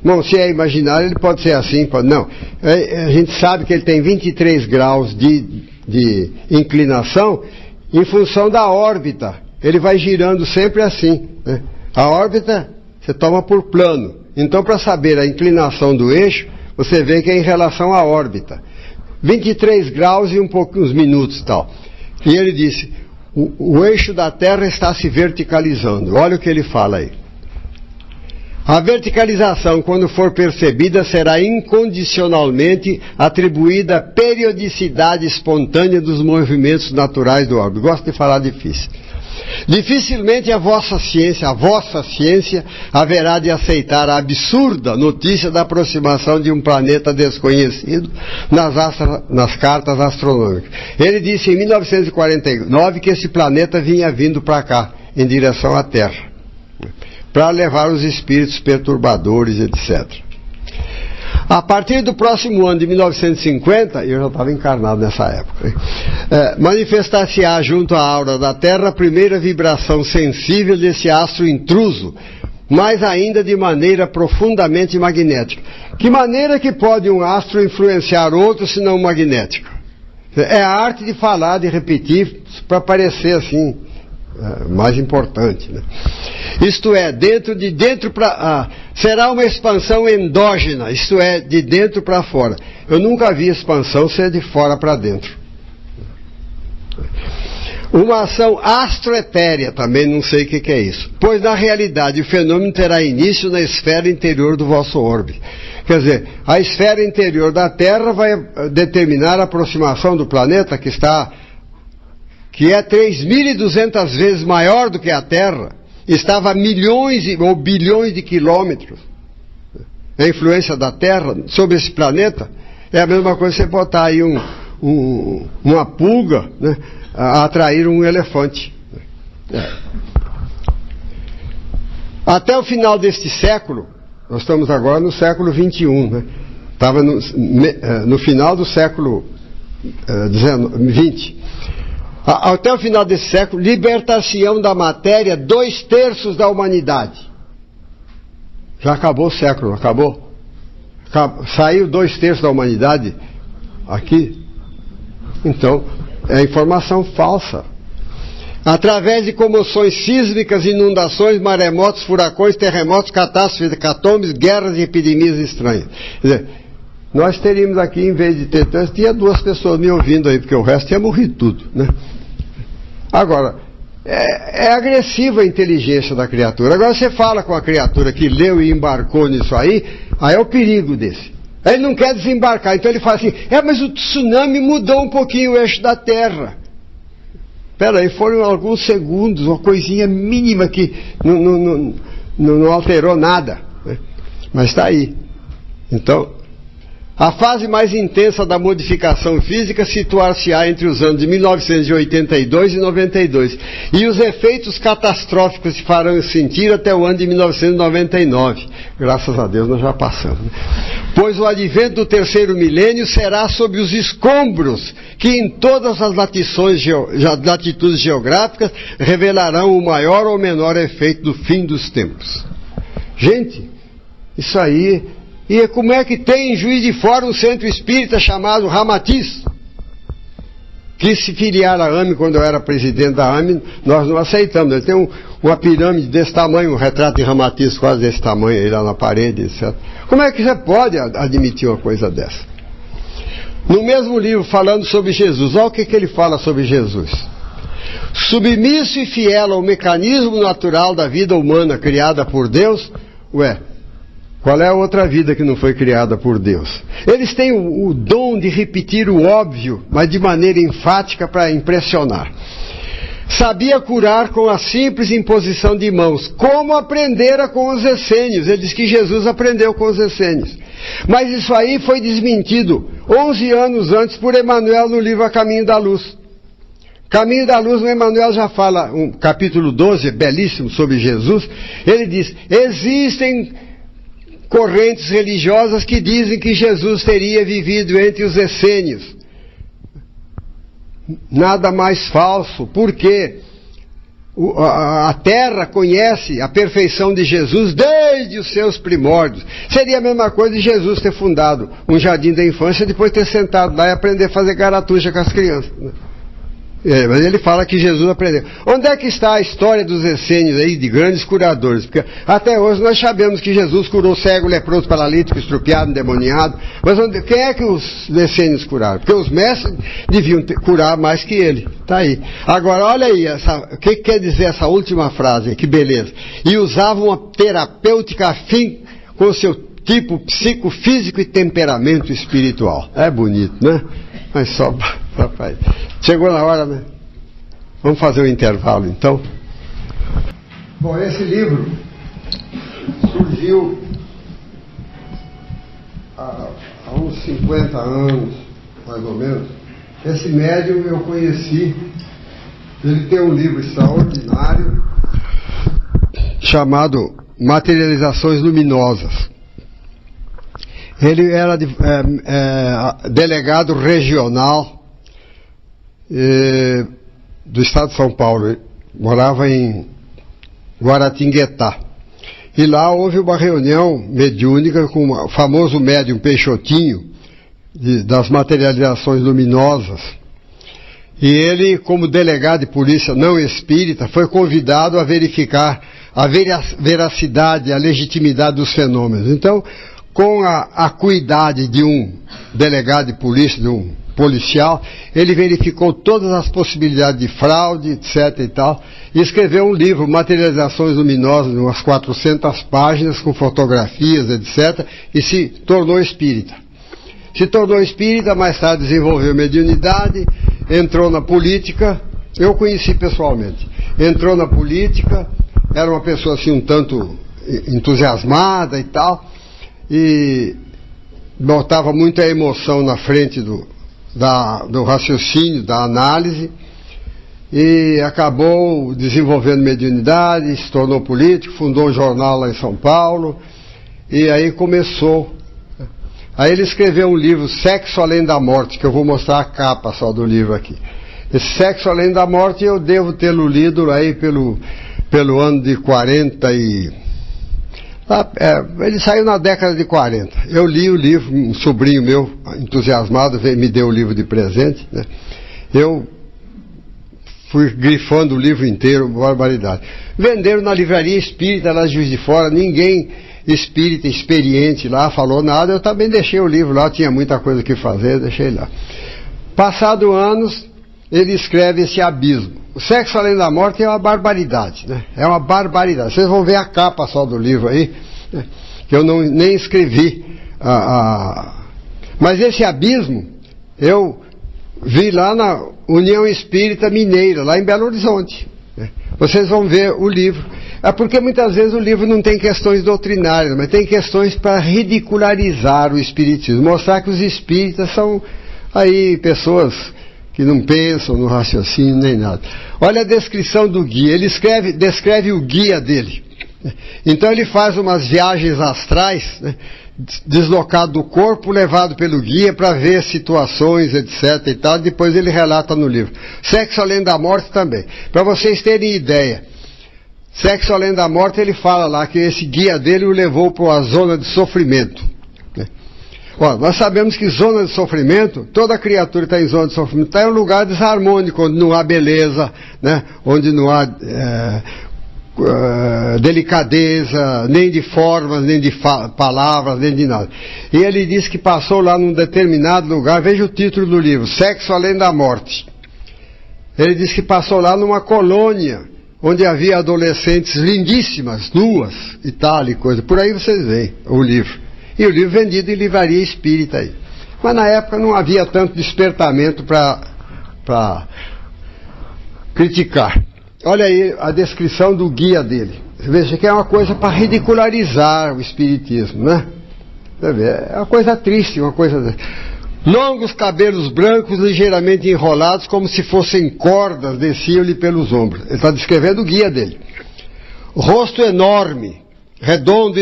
Bom, se é imaginário, ele pode ser assim, pode não. A gente sabe que ele tem 23 graus de inclinação em função da órbita. Ele vai girando sempre assim, né? A órbita você toma por plano. Então, para saber a inclinação do eixo, você vê que é em relação à órbita. 23 graus e uns minutos e tal. E ele disse, o eixo da Terra está se verticalizando. Olha o que ele fala aí. A verticalização, quando for percebida, será incondicionalmente atribuída à periodicidade espontânea dos movimentos naturais do orbe. Gosto de falar difícil. Dificilmente a vossa ciência, haverá de aceitar a absurda notícia da aproximação de um planeta desconhecido nas cartas astronômicas. Ele disse em 1949 que esse planeta vinha vindo para cá, em direção à Terra, para levar os espíritos perturbadores, etc. A partir do próximo ano de 1950, eu já estava encarnado nessa época, manifestar-se-á junto à aura da Terra a primeira vibração sensível desse astro intruso, mas ainda de maneira profundamente magnética. Que maneira que pode um astro influenciar outro se não magnética? É a arte de falar, de repetir, para parecer assim, mais importante, né? Isto é, será uma expansão endógena, isto é, de dentro para fora. Eu nunca vi expansão ser de fora para dentro. Uma ação astroetérea, também não sei o que é isso. Pois na realidade o fenômeno terá início na esfera interior do vosso orbe. Quer dizer, a esfera interior da Terra vai determinar a aproximação do planeta que é 3.200 vezes maior do que a Terra. Estava a milhões ou bilhões de quilômetros. A influência da Terra sobre esse planeta é a mesma coisa que você botar aí uma pulga, né, a atrair um elefante. Até o final deste século, nós estamos agora no século XXI, né? Estava no final do século XX. Até o final desse século, libertar-se-ão da matéria 2/3 da humanidade. Já acabou o século, acabou? Saiu 2/3 da humanidade aqui. Então, é informação falsa. Através de comoções sísmicas, inundações, maremotos, furacões, terremotos, catástrofes, hecatombes, guerras e epidemias estranhas. Quer dizer, nós teríamos aqui, em vez de ter 3, tinha 2 pessoas me ouvindo aí, porque o resto tinha morrido tudo, né? Agora, é agressiva a inteligência da criatura. Agora você fala com a criatura que leu e embarcou nisso aí é o perigo desse. Ele não quer desembarcar, então ele fala assim, mas o tsunami mudou um pouquinho o eixo da Terra. Espera aí, foram alguns segundos, uma coisinha mínima que não alterou nada, né? Mas está aí. Então, a fase mais intensa da modificação física situar-se-á entre os anos de 1982 e 92, e os efeitos catastróficos se farão sentir até o ano de 1999. Graças a Deus nós já passamos, né? Pois o advento do terceiro milênio será sob os escombros que em todas as latitudes geográficas revelarão o maior ou menor efeito do fim dos tempos. Gente, isso aí... E como é que tem em Juiz de Fora um centro espírita chamado Ramatiz? Que se filiar à AME, quando eu era presidente da AME, nós não aceitamos. Ele tem uma pirâmide desse tamanho, um retrato de Ramatiz quase desse tamanho aí lá na parede, etc. Como é que você pode admitir uma coisa dessa? No mesmo livro, falando sobre Jesus, olha o que ele fala sobre Jesus. submisso e fiel ao mecanismo natural da vida humana criada por Deus, qual é a outra vida que não foi criada por Deus? Eles têm o dom de repetir o óbvio, mas de maneira enfática para impressionar. Sabia curar com a simples imposição de mãos, como aprendera com os essênios. Ele diz que Jesus aprendeu com os essênios. Mas isso aí foi desmentido 11 anos antes por Emmanuel no livro A Caminho da Luz. Caminho da Luz, o Emmanuel já fala, capítulo 12, belíssimo, sobre Jesus. Ele diz, existem correntes religiosas que dizem que Jesus teria vivido entre os essênios. Nada mais falso, porque a Terra conhece a perfeição de Jesus desde os seus primórdios. Seria a mesma coisa de Jesus ter fundado um jardim da infância e depois ter sentado lá e aprender a fazer garatuja com as crianças. Mas ele fala que Jesus aprendeu. Onde é que está a história dos essênios aí, de grandes curadores? Porque até hoje nós sabemos que Jesus curou cego, leproso, paralítico, estrupiado, endemoniado. Mas quem é que os essênios curaram? Porque os mestres deviam curar mais que ele. Está aí. Agora, olha aí, o que quer dizer essa última frase? Que beleza. E usavam uma terapêutica afim com o seu tipo psicofísico e temperamento espiritual. É bonito, né? Mas só rapaz. Chegou na hora, né? Vamos fazer um intervalo, então. Bom, esse livro surgiu há uns 50 anos, mais ou menos. Esse médium eu conheci. Ele tem um livro extraordinário chamado Materializações Luminosas. Ele era delegado regional do estado de São Paulo. Ele morava em Guaratinguetá. E lá houve uma reunião mediúnica com o famoso médium Peixotinho, das materializações luminosas. E ele, como delegado de polícia não espírita, foi convidado a verificar a veracidade, a legitimidade dos fenômenos. Então, com a acuidade de um delegado de polícia, de um policial, ele verificou todas as possibilidades de fraude, etc. e tal, e escreveu um livro, Materializações Luminosas, umas 400 páginas, com fotografias, etc., e se tornou espírita. Se tornou espírita, mais tarde desenvolveu mediunidade, entrou na política, eu conheci pessoalmente, entrou na política, era uma pessoa assim um tanto entusiasmada e tal, e botava muita emoção na frente do raciocínio, da análise, e acabou desenvolvendo mediunidade, se tornou político, fundou um jornal lá em São Paulo, e aí começou. Aí ele escreveu um livro, Sexo Além da Morte, que eu vou mostrar a capa só do livro aqui. Esse Sexo Além da Morte eu devo tê-lo lido aí pelo ano de 40 e... ele saiu na década de 40. Eu li o livro, um sobrinho meu, entusiasmado, me deu o livro de presente, né? Eu fui grifando o livro inteiro, barbaridade. Venderam na livraria espírita, lá de Juiz de Fora, ninguém espírita, experiente lá, falou nada, eu também deixei o livro lá, tinha muita coisa que fazer, deixei lá. Passado anos, ele escreve esse Abismo. O Sexo Além da Morte é uma barbaridade, né? É uma barbaridade. Vocês vão ver a capa só do livro aí, né? Que eu nem escrevi. Mas esse Abismo, eu vi lá na União Espírita Mineira, lá em Belo Horizonte, né? Vocês vão ver o livro. É porque muitas vezes o livro não tem questões doutrinárias, mas tem questões para ridicularizar o espiritismo. Mostrar que os espíritas são aí pessoas que não pensam no raciocínio nem nada. Olha a descrição do guia. Ele descreve o guia dele. Então ele faz umas viagens astrais, né, deslocado do corpo, levado pelo guia para ver situações, etc. e tal. Depois ele relata no livro. Sexo Além da Morte também. Para vocês terem ideia, Sexo Além da Morte, ele fala lá que esse guia dele o levou para uma zona de sofrimento. Nós sabemos que zona de sofrimento, toda criatura que está em zona de sofrimento está em um lugar desarmônico, onde não há beleza, né? Onde não há delicadeza, nem de formas, nem de palavras, nem de nada. E ele diz que passou lá num determinado lugar, veja o título do livro, Sexo Além da Morte. Ele disse que passou lá numa colônia, onde havia adolescentes lindíssimas, nuas e tal e coisa. Por aí vocês veem o livro. E o livro vendido em livraria espírita aí. Mas na época não havia tanto despertamento para criticar. Olha aí a descrição do guia dele. Veja que é uma coisa para ridicularizar o espiritismo, né? É uma coisa triste, uma coisa... Longos cabelos brancos, ligeiramente enrolados, como se fossem cordas, desciam-lhe pelos ombros. Ele está descrevendo o guia dele. Rosto enorme, redondo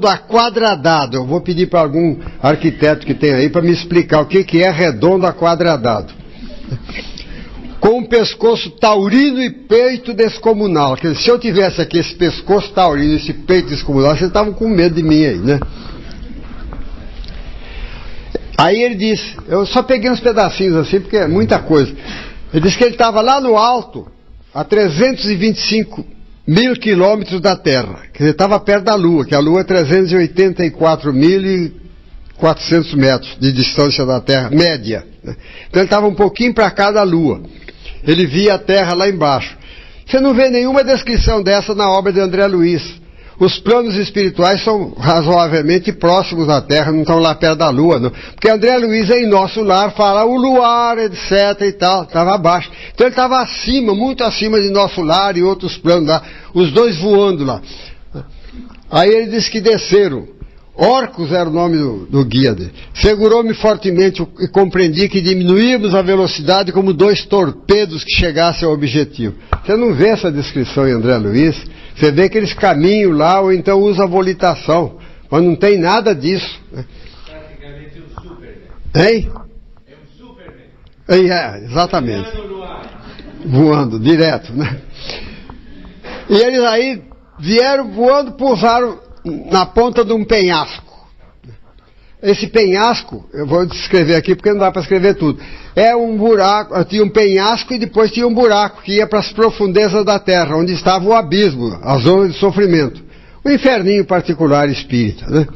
aquadradado. Eu vou pedir para algum arquiteto que tem aí para me explicar o que é redondo aquadradado. Com um pescoço taurino e peito descomunal. Quer dizer, se eu tivesse aqui esse pescoço taurino e esse peito descomunal, vocês estavam com medo de mim aí, né? Aí ele disse, eu só peguei uns pedacinhos assim, porque é muita coisa. Ele disse que ele estava lá no alto, a 325 mil quilômetros da Terra. Quer dizer, estava perto da Lua, que a Lua é 384.400 metros de distância da Terra, média, né? Então ele estava um pouquinho para cá da Lua. Ele via a Terra lá embaixo. Você não vê nenhuma descrição dessa na obra de André Luiz. Os planos espirituais são razoavelmente próximos da Terra, não estão lá perto da Lua, não. Porque André Luiz em Nosso Lar fala o luar, etc e tal, estava abaixo. Então ele estava acima, muito acima de Nosso Lar e outros planos lá, os dois voando lá. Aí ele disse que desceram. Orcus era o nome do guia dele. Segurou-me fortemente e compreendi que diminuímos a velocidade como 2 torpedos que chegassem ao objetivo. Você não vê essa descrição em André Luiz? Você vê que eles caminham lá ou então usam a volitação. Mas não tem nada disso. Praticamente um Superman. Hein? É um Superman. É, exatamente. Voando direto, né? E eles aí vieram voando, pousaram na ponta de um penhasco. Esse penhasco, eu vou descrever aqui porque não dá para escrever tudo. É um buraco, tinha um penhasco e depois tinha um buraco que ia para as profundezas da terra, onde estava o abismo, a zona de sofrimento. O inferninho particular espírita, né?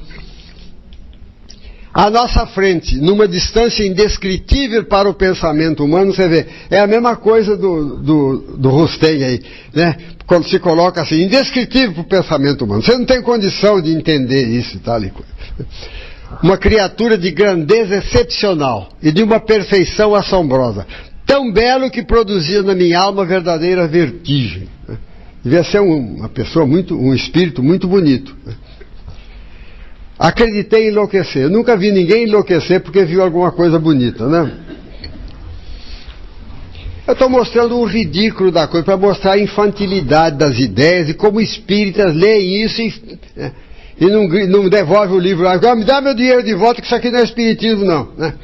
À nossa frente, numa distância indescritível para o pensamento humano, você vê, é a mesma coisa do Rustem aí, né? Quando se coloca assim, indescritível para o pensamento humano. Você não tem condição de entender isso e tal e coisa. Uma criatura de grandeza excepcional e de uma perfeição assombrosa. Tão belo que produzia na minha alma verdadeira vertigem. Devia ser uma pessoa um espírito muito bonito. Acreditei em enlouquecer. Eu nunca vi ninguém enlouquecer porque viu alguma coisa bonita, né? Eu estou mostrando o ridículo da coisa, para mostrar a infantilidade das ideias e como espíritas leem isso e não devolve o livro lá. Me dá meu dinheiro de volta que isso aqui não é espiritismo não, né?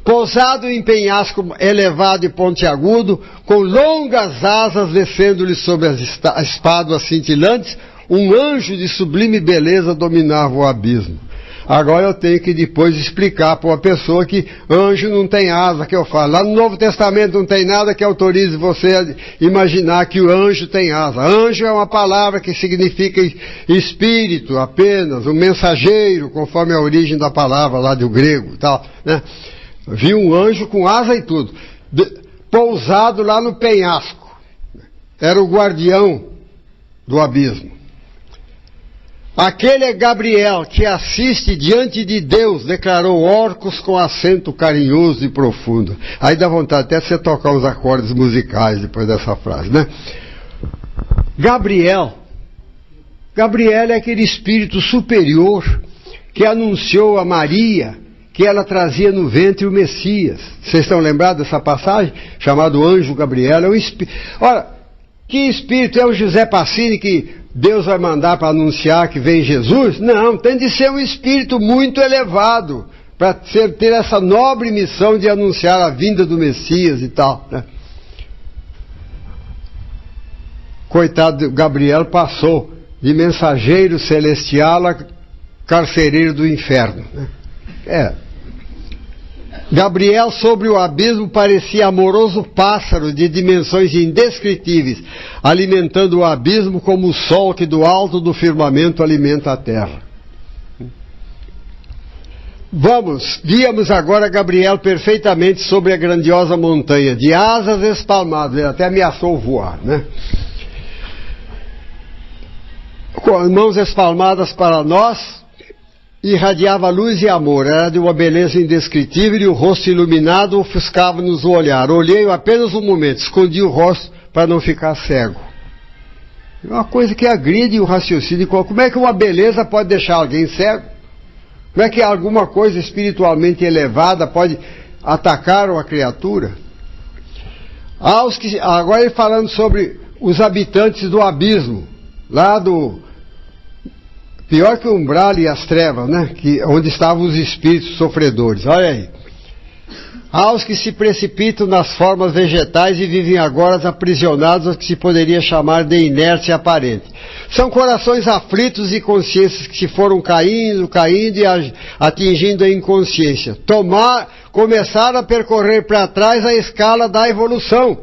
Pousado em penhasco elevado e pontiagudo, com longas asas descendo-lhe sobre as espáduas cintilantes, um anjo de sublime beleza dominava o abismo. Agora eu tenho que depois explicar para uma pessoa que anjo não tem asa, que eu falo. Lá no Novo Testamento não tem nada que autorize você a imaginar que o anjo tem asa. Anjo é uma palavra que significa espírito apenas, um mensageiro, conforme a origem da palavra lá do grego e tal, né? Vi um anjo com asa e tudo, pousado lá no penhasco. Era o guardião do abismo. Aquele é Gabriel que assiste diante de Deus, declarou Orcus com acento carinhoso e profundo. Aí dá vontade até de você tocar os acordes musicais depois dessa frase, né? Gabriel é aquele espírito superior que anunciou a Maria que ela trazia no ventre o Messias. Vocês estão lembrados dessa passagem? Chamado anjo Gabriel. É um espírito. Ora, que espírito é o José Passini que Deus vai mandar para anunciar que vem Jesus? Não, tem de ser um espírito muito elevado para ter essa nobre missão de anunciar a vinda do Messias e tal, né? Coitado, Gabriel passou de mensageiro celestial a carcereiro do inferno, né? Gabriel sobre o abismo parecia amoroso pássaro de dimensões indescritíveis, alimentando o abismo como o sol que do alto do firmamento alimenta a terra. víamos agora Gabriel perfeitamente sobre a grandiosa montanha, de asas espalmadas, ele até ameaçou voar, né? Com as mãos espalmadas para nós, irradiava luz e amor, era de uma beleza indescritível e o rosto iluminado ofuscava-nos o olhar. Olhei-o apenas um momento, escondi o rosto para não ficar cego. É uma coisa que agride o raciocínio. Como é que uma beleza pode deixar alguém cego? Como é que alguma coisa espiritualmente elevada pode atacar uma criatura? Agora ele falando sobre os habitantes do abismo, lá do... Pior que o umbral e as trevas, né? Onde estavam os espíritos sofredores. Olha aí. Aos que se precipitam nas formas vegetais e vivem agora aprisionados ao que se poderia chamar de inércia aparente. São corações aflitos e consciências que se foram caindo e atingindo a inconsciência. Começaram a percorrer para trás a escala da evolução.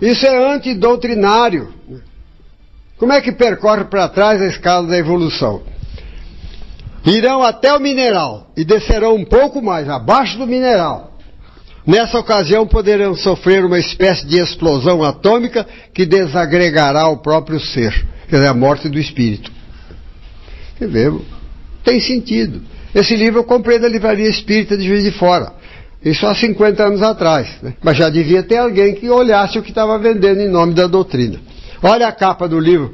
Isso é antidoutrinário. Como é que percorre para trás a escala da evolução? Irão até o mineral e descerão um pouco mais, abaixo do mineral. Nessa ocasião poderão sofrer uma espécie de explosão atômica que desagregará o próprio ser, quer dizer, a morte do espírito. Quer ver? Tem sentido. Esse livro eu comprei da Livraria Espírita de Juiz de Fora. Isso há 50 anos atrás, né? Mas já devia ter alguém que olhasse o que estava vendendo em nome da doutrina. Olha a capa do livro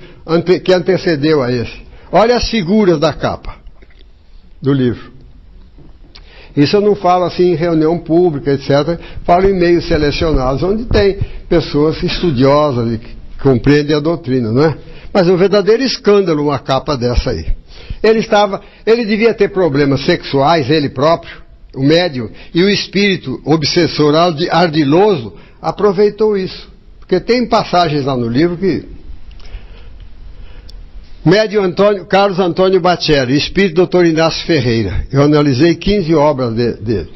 que antecedeu a esse. Olha as figuras da capa do livro. Isso eu não falo assim em reunião pública, etc. Falo em meios selecionados, onde tem pessoas estudiosas e que compreendem a doutrina, não é? Mas é um verdadeiro escândalo uma capa dessa aí. Ele devia ter problemas sexuais, ele próprio, o médium, e o espírito obsessor ardiloso aproveitou isso. Porque tem passagens lá no livro que... Médium Carlos Antônio Bacelli, Espírito Dr. Inácio Ferreira. Eu analisei 15 obras dele.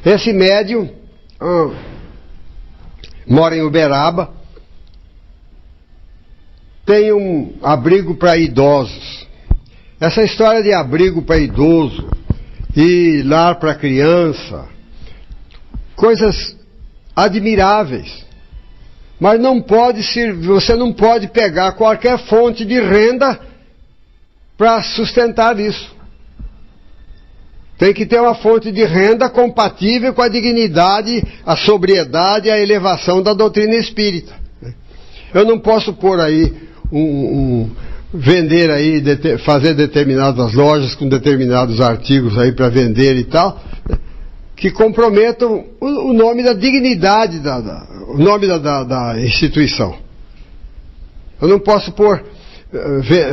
Esse médium mora em Uberaba, tem um abrigo para idosos. Essa história de abrigo para idoso e lar para criança, coisas admiráveis. Mas você não pode pegar qualquer fonte de renda para sustentar isso. Tem que ter uma fonte de renda compatível com a dignidade, a sobriedade e a elevação da doutrina espírita. Eu não posso pôr aí vender aí, fazer determinadas lojas com determinados artigos aí para vender e tal, que comprometam o nome da dignidade, o nome da instituição. Eu não posso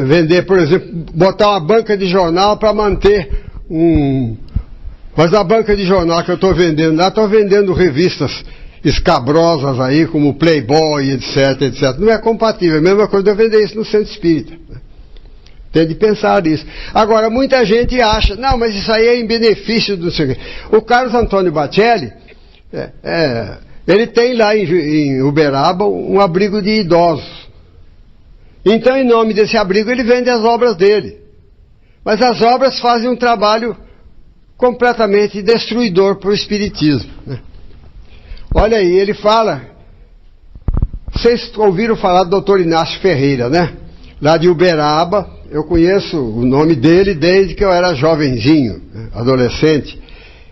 vender, por exemplo, botar uma banca de jornal para manter Mas a banca de jornal que eu estou vendendo lá, estou vendendo revistas escabrosas aí, como Playboy, etc, etc. Não é compatível, é a mesma coisa de eu vender isso no centro espírita. Tem de pensar nisso. Agora, muita gente acha, não, mas isso aí é em benefício do... O Carlos Antônio Bacelli, ele tem lá em Uberaba um abrigo de idosos. Então, em nome desse abrigo, ele vende as obras dele. Mas as obras fazem um trabalho completamente destruidor para o espiritismo, né? Olha aí, ele fala... Vocês ouviram falar do Dr. Inácio Ferreira, né? Lá de Uberaba. Eu conheço o nome dele desde que eu era jovenzinho, adolescente.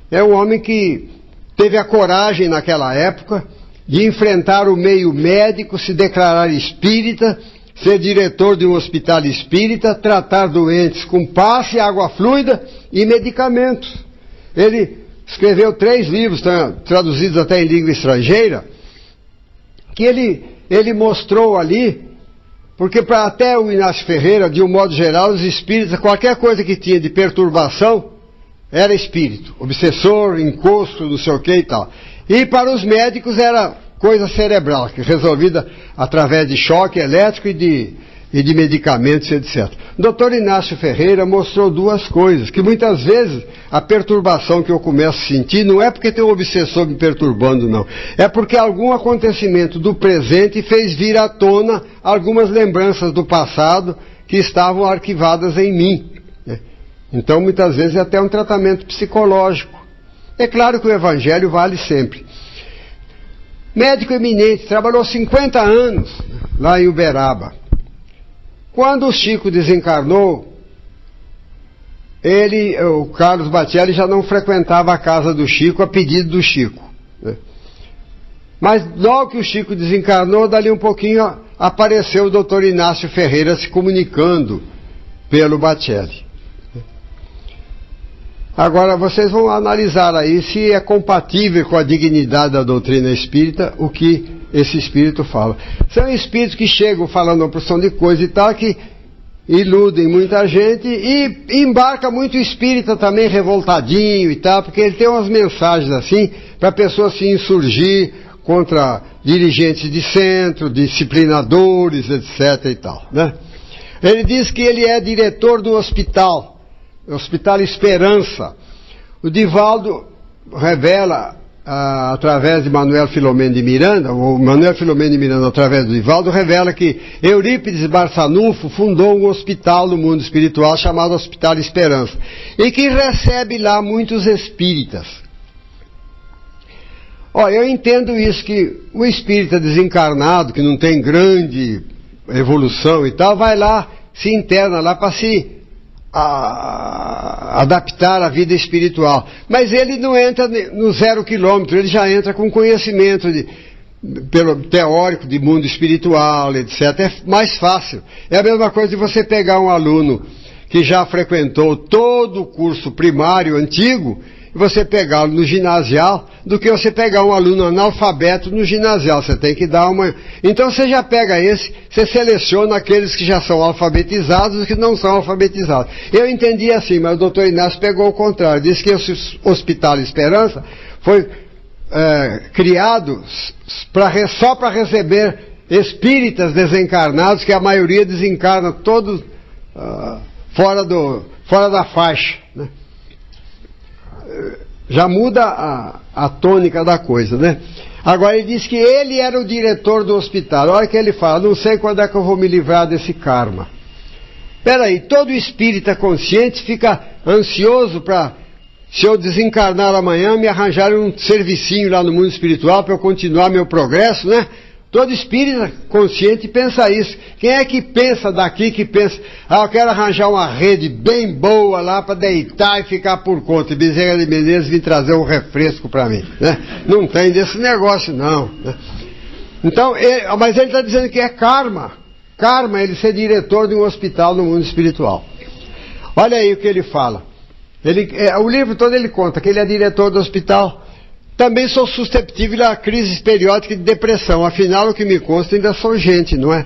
É um homem que teve a coragem naquela época de enfrentar o meio médico, se declarar espírita, ser diretor de um hospital espírita, tratar doentes com passe, água fluida e medicamentos. Ele escreveu 3 livros, traduzidos até em língua estrangeira, que ele mostrou ali. Porque para até o Inácio Ferreira, de um modo geral, os espíritos, qualquer coisa que tinha de perturbação, era espírito. Obsessor, encosto, não sei o que e tal. E para os médicos era coisa cerebral, resolvida através de choque elétrico e de medicamentos, etc. O doutor Inácio Ferreira mostrou 2 coisas, que muitas vezes a perturbação que eu começo a sentir não é porque tem um obsessor me perturbando, não. É porque algum acontecimento do presente fez vir à tona algumas lembranças do passado que estavam arquivadas em mim, né? Então, muitas vezes, é até um tratamento psicológico. É claro que o Evangelho vale sempre. Médico eminente, trabalhou 50 anos lá em Uberaba. Quando o Chico desencarnou, o Carlos Batelli já não frequentava a casa do Chico a pedido do Chico, né? Mas logo que o Chico desencarnou, dali um pouquinho apareceu o Dr. Inácio Ferreira se comunicando pelo Batelli. Agora vocês vão analisar aí se é compatível com a dignidade da doutrina espírita o que esse espírito fala. São espíritos que chegam falando uma porção de coisa e tal, que iludem muita gente, e embarca muito espírita também revoltadinho e tal, porque ele tem umas mensagens assim para a pessoa se insurgir contra dirigentes de centro, disciplinadores, etc. e tal, né? Ele diz que ele é diretor do Hospital Esperança. O Divaldo revela, através de Manuel Filomeno de Miranda, ou Manuel Filomeno de Miranda através do Divaldo, revela que Eurípides Barçanufo fundou um hospital no mundo espiritual chamado Hospital Esperança, e que recebe lá muitos espíritas. Olha, eu entendo isso, que o espírita desencarnado, que não tem grande evolução e tal, vai lá, se interna lá para se adaptar à vida espiritual. Mas ele não entra no 0 quilômetro, ele já entra com conhecimento pelo teórico de mundo espiritual, etc. É mais fácil. É a mesma coisa de você pegar um aluno que já frequentou todo o curso primário antigo, e você pegá-lo no ginasial, do que você pegar um aluno analfabeto no ginasial. Você tem que dar uma... Então você já pega esse, você seleciona aqueles que já são alfabetizados e que não são alfabetizados. Eu entendi assim, mas o doutor Inácio pegou o contrário. Disse que esse Hospital Esperança foi criado só para receber espíritas desencarnados, que a maioria desencarna todos fora da faixa, né? Já muda a tônica da coisa, né? Agora ele diz que ele era o diretor do hospital. Olha que ele fala: não sei quando é que eu vou me livrar desse karma. Peraí, todo espírita consciente fica ansioso para, se eu desencarnar amanhã, me arranjarem um servicinho lá no mundo espiritual para eu continuar meu progresso, né? Todo espírita consciente pensa isso. Quem é que pensa daqui, que pensa, eu quero arranjar uma rede bem boa lá para deitar e ficar por conta, e Bezerra de Menezes vir trazer um refresco para mim, né? Não tem desse negócio não, né? Então, mas ele está dizendo que é karma, ele ser diretor de um hospital no mundo espiritual. Olha aí o que ele fala. O livro todo ele conta que ele é diretor do hospital. Também sou susceptível a crises periódicas de depressão. Afinal, o que me consta, ainda sou gente, não é?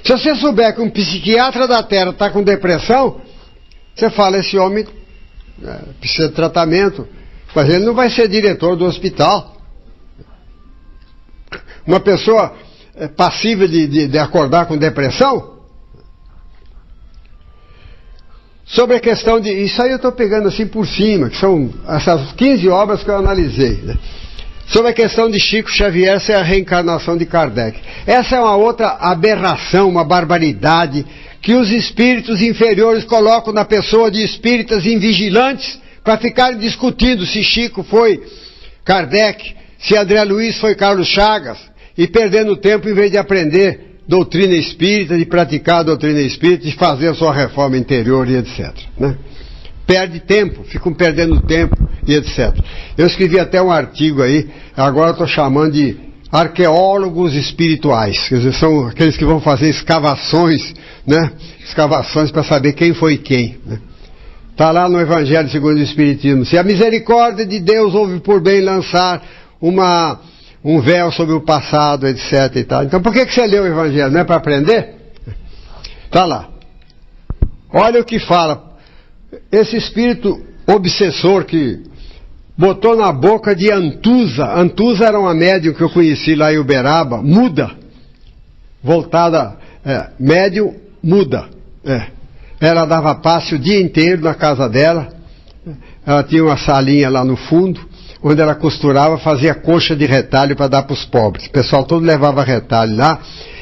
Se você souber que um psiquiatra da Terra está com depressão, você fala: esse homem precisa de tratamento. Mas ele não vai ser diretor do hospital. Uma pessoa passível de acordar com depressão? Sobre a questão de... Isso aí eu estou pegando assim por cima, que são essas 15 obras que eu analisei, né? Sobre a questão de Chico Xavier ser a reencarnação de Kardec. Essa é uma outra aberração, uma barbaridade, que os espíritos inferiores colocam na pessoa de espíritas invigilantes para ficarem discutindo se Chico foi Kardec, se André Luiz foi Carlos Chagas, e perdendo tempo em vez de aprender doutrina espírita, de praticar a doutrina espírita, de fazer a sua reforma interior e etc, né? Perde tempo, ficam perdendo tempo e etc. Eu escrevi até um artigo aí, agora estou chamando de arqueólogos espirituais, quer dizer, são aqueles que vão fazer escavações, né? Escavações para saber quem foi quem, né? Está lá no Evangelho segundo o Espiritismo: se a misericórdia de Deus houve por bem lançar um véu sobre o passado, etc. e tal. Então por que você lê o Evangelho? Não é para aprender? Está lá. Olha o que fala esse espírito obsessor que botou na boca de Antusa. Antusa era uma médium que eu conheci lá em Uberaba, muda, voltada, médium muda. Ela dava passe o dia inteiro na casa dela. Ela tinha uma salinha lá no fundo, onde ela costurava, fazia coxa de retalho para dar para os pobres. O pessoal todo levava retalho lá,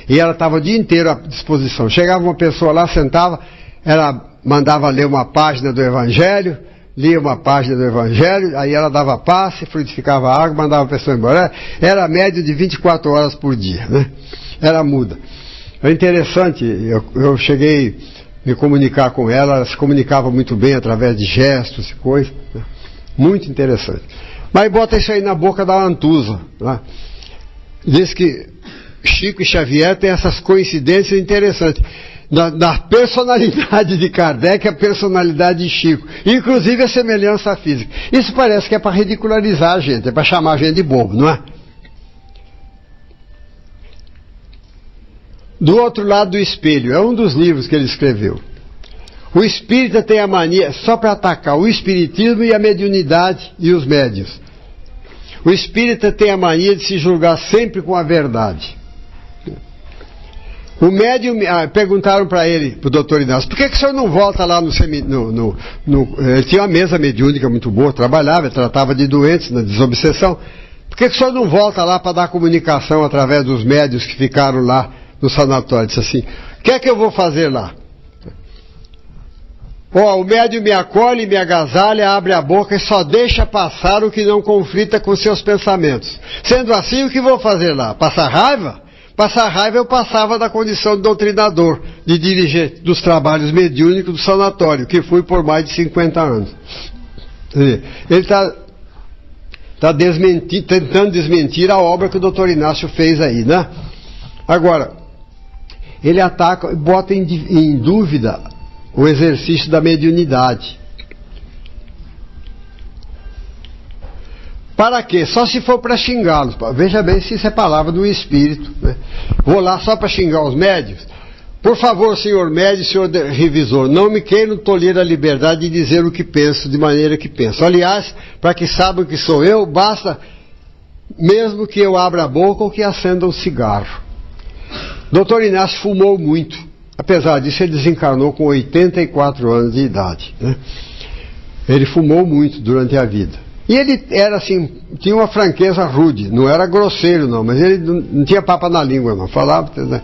e ela estava o dia inteiro à disposição. Chegava uma pessoa lá, sentava, ela mandava ler uma página do Evangelho, lia uma página do Evangelho, aí ela dava passe, frutificava a água, mandava a pessoa embora. Era a média de 24 horas por dia, né? Era muda. É interessante, eu cheguei a me comunicar com ela, ela se comunicava muito bem através de gestos e coisas, né? Muito interessante. Mas bota isso aí na boca da Antusa, né? Diz que Chico e Xavier têm essas coincidências interessantes. Da personalidade de Kardec, a personalidade de Chico, inclusive a semelhança física. Isso parece que é para ridicularizar a gente, é para chamar a gente de bobo, não é? Do outro lado do espelho, é um dos livros que ele escreveu. O espírita tem a mania, só para atacar o espiritismo e a mediunidade e os médiuns. O espírita tem a mania de se julgar sempre com a verdade. O médium, perguntaram para ele, para o doutor Inácio, por que o senhor não volta lá no ele tinha uma mesa mediúnica muito boa, trabalhava, tratava de doentes, na desobsessão. Por que o senhor não volta lá para dar comunicação através dos médiuns que ficaram lá no sanatório? Disse assim, o que é que eu vou fazer lá? O médium me acolhe, me agasalha, abre a boca e só deixa passar o que não conflita com seus pensamentos. Sendo assim, o que vou fazer lá? Passar raiva? Passar raiva eu passava da condição de doutrinador, de dirigente dos trabalhos mediúnicos do sanatório, que fui por mais de 50 anos. Ele está tentando desmentir a obra que o doutor Inácio fez aí, né? Agora, ele ataca, bota em dúvida o exercício da mediunidade. Para quê? Só se for para xingá-los. Veja bem se isso é palavra do espírito, né? Vou lá só para xingar os médios? Por favor, senhor médio, senhor revisor, não me queiram tolher a liberdade de dizer o que penso, de maneira que penso. Aliás, para que saibam que sou eu, basta mesmo que eu abra a boca ou que acenda um cigarro. Dr. Inácio fumou muito. Apesar disso, ele desencarnou com 84 anos de idade, né? Ele fumou muito durante a vida. E ele era assim, tinha uma franqueza rude, não era grosseiro não, mas ele não tinha papa na língua não, falava, né?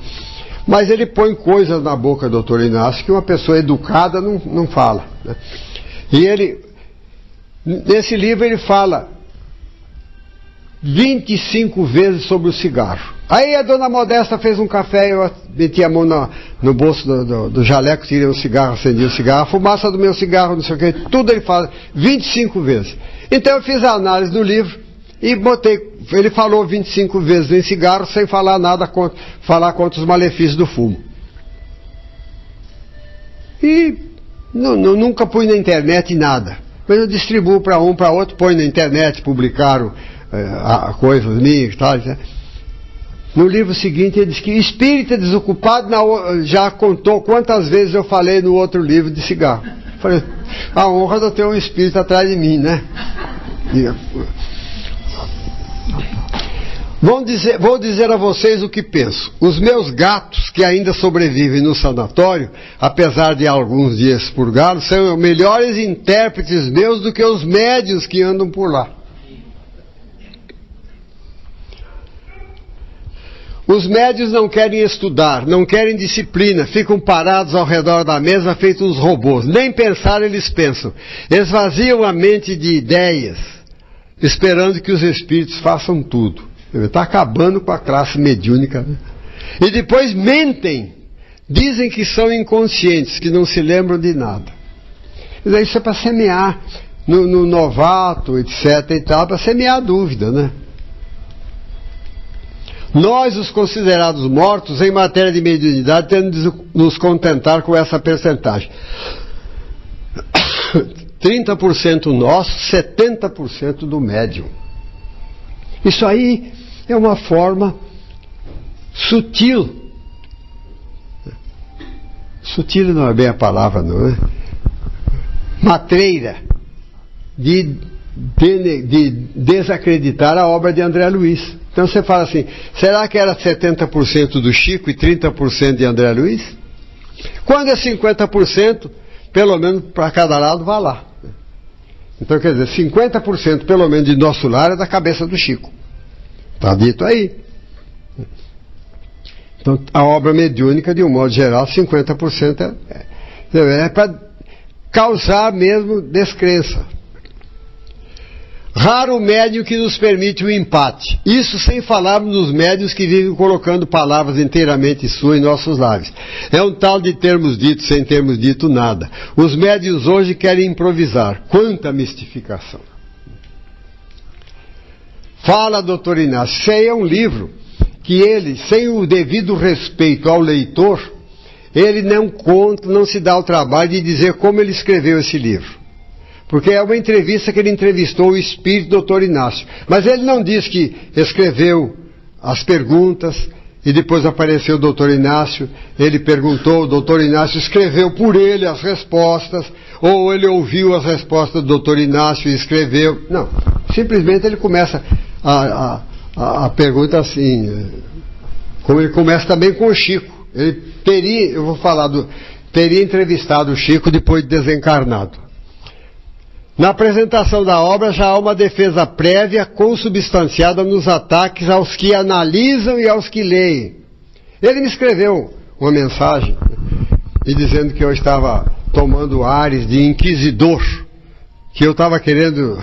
Mas ele põe coisas na boca do Dr. Inácio que uma pessoa educada não fala, né? E ele, nesse livro ele fala 25 vezes sobre o cigarro. Aí a dona Modesta fez um café, eu meti a mão no bolso do jaleco, tirei um cigarro, acendi o cigarro, a fumaça do meu cigarro, não sei o que, tudo ele fala 25 vezes. Então eu fiz a análise do livro e botei, ele falou 25 vezes em cigarro sem falar nada contra os malefícios do fumo. E nunca pus na internet nada, mas eu distribuo para um, para outro, põe na internet, publicaram coisas minhas e tal, né? No livro seguinte ele diz que espírita desocupado já contou quantas vezes eu falei no outro livro de cigarro. Falei, a honra de eu ter um espírito atrás de mim, né? Vou dizer a vocês o que penso. Os meus gatos, que ainda sobrevivem no sanatório, apesar de alguns dias purgados, são melhores intérpretes meus do que os médios que andam por lá. Os médios não querem estudar, não querem disciplina, ficam parados ao redor da mesa feitos uns robôs. Nem pensar eles pensam. Esvaziam a mente de ideias, esperando que os espíritos façam tudo. Está acabando com a classe mediúnica, né? E depois mentem. Dizem que são inconscientes, que não se lembram de nada. Isso é para semear no novato, etc. e tal, para semear dúvida, né? Nós, os considerados mortos, em matéria de mediunidade, temos de nos contentar com essa percentagem. 30% nosso, 70% do médium. Isso aí é uma forma sutil. Sutil não é bem a palavra, não é? Matreira. De desacreditar a obra de André Luiz. Então você fala assim, será que era 70% do Chico e 30% de André Luiz? Quando é 50%, pelo menos para cada lado vá lá. Então quer dizer, 50% pelo menos de nosso lar é da cabeça do Chico. Está dito aí. Então a obra mediúnica, de um modo geral, 50% é para causar mesmo descrença. Raro o médium que nos permite o empate. Isso sem falarmos dos médiuns que vivem colocando palavras inteiramente suas em nossos lábios. É um tal de termos dito sem termos dito nada. Os médiuns hoje querem improvisar. Quanta mistificação. Fala, doutor Inácio. Isso aí é um livro que ele, sem o devido respeito ao leitor, ele não conta, não se dá o trabalho de dizer como ele escreveu esse livro. Porque é uma entrevista que ele entrevistou o espírito do Dr. Inácio. Mas ele não diz que escreveu as perguntas e depois apareceu o Dr. Inácio, ele perguntou, o Dr. Inácio escreveu por ele as respostas, ou ele ouviu as respostas do Dr. Inácio e escreveu. Não, simplesmente ele começa a pergunta assim, como ele começa também com o Chico. Ele teria, eu vou falar teria entrevistado o Chico depois de desencarnado. Na apresentação da obra já há uma defesa prévia consubstanciada nos ataques aos que analisam e aos que leem. Ele me escreveu uma mensagem e dizendo que eu estava tomando ares de inquisidor, que eu estava querendo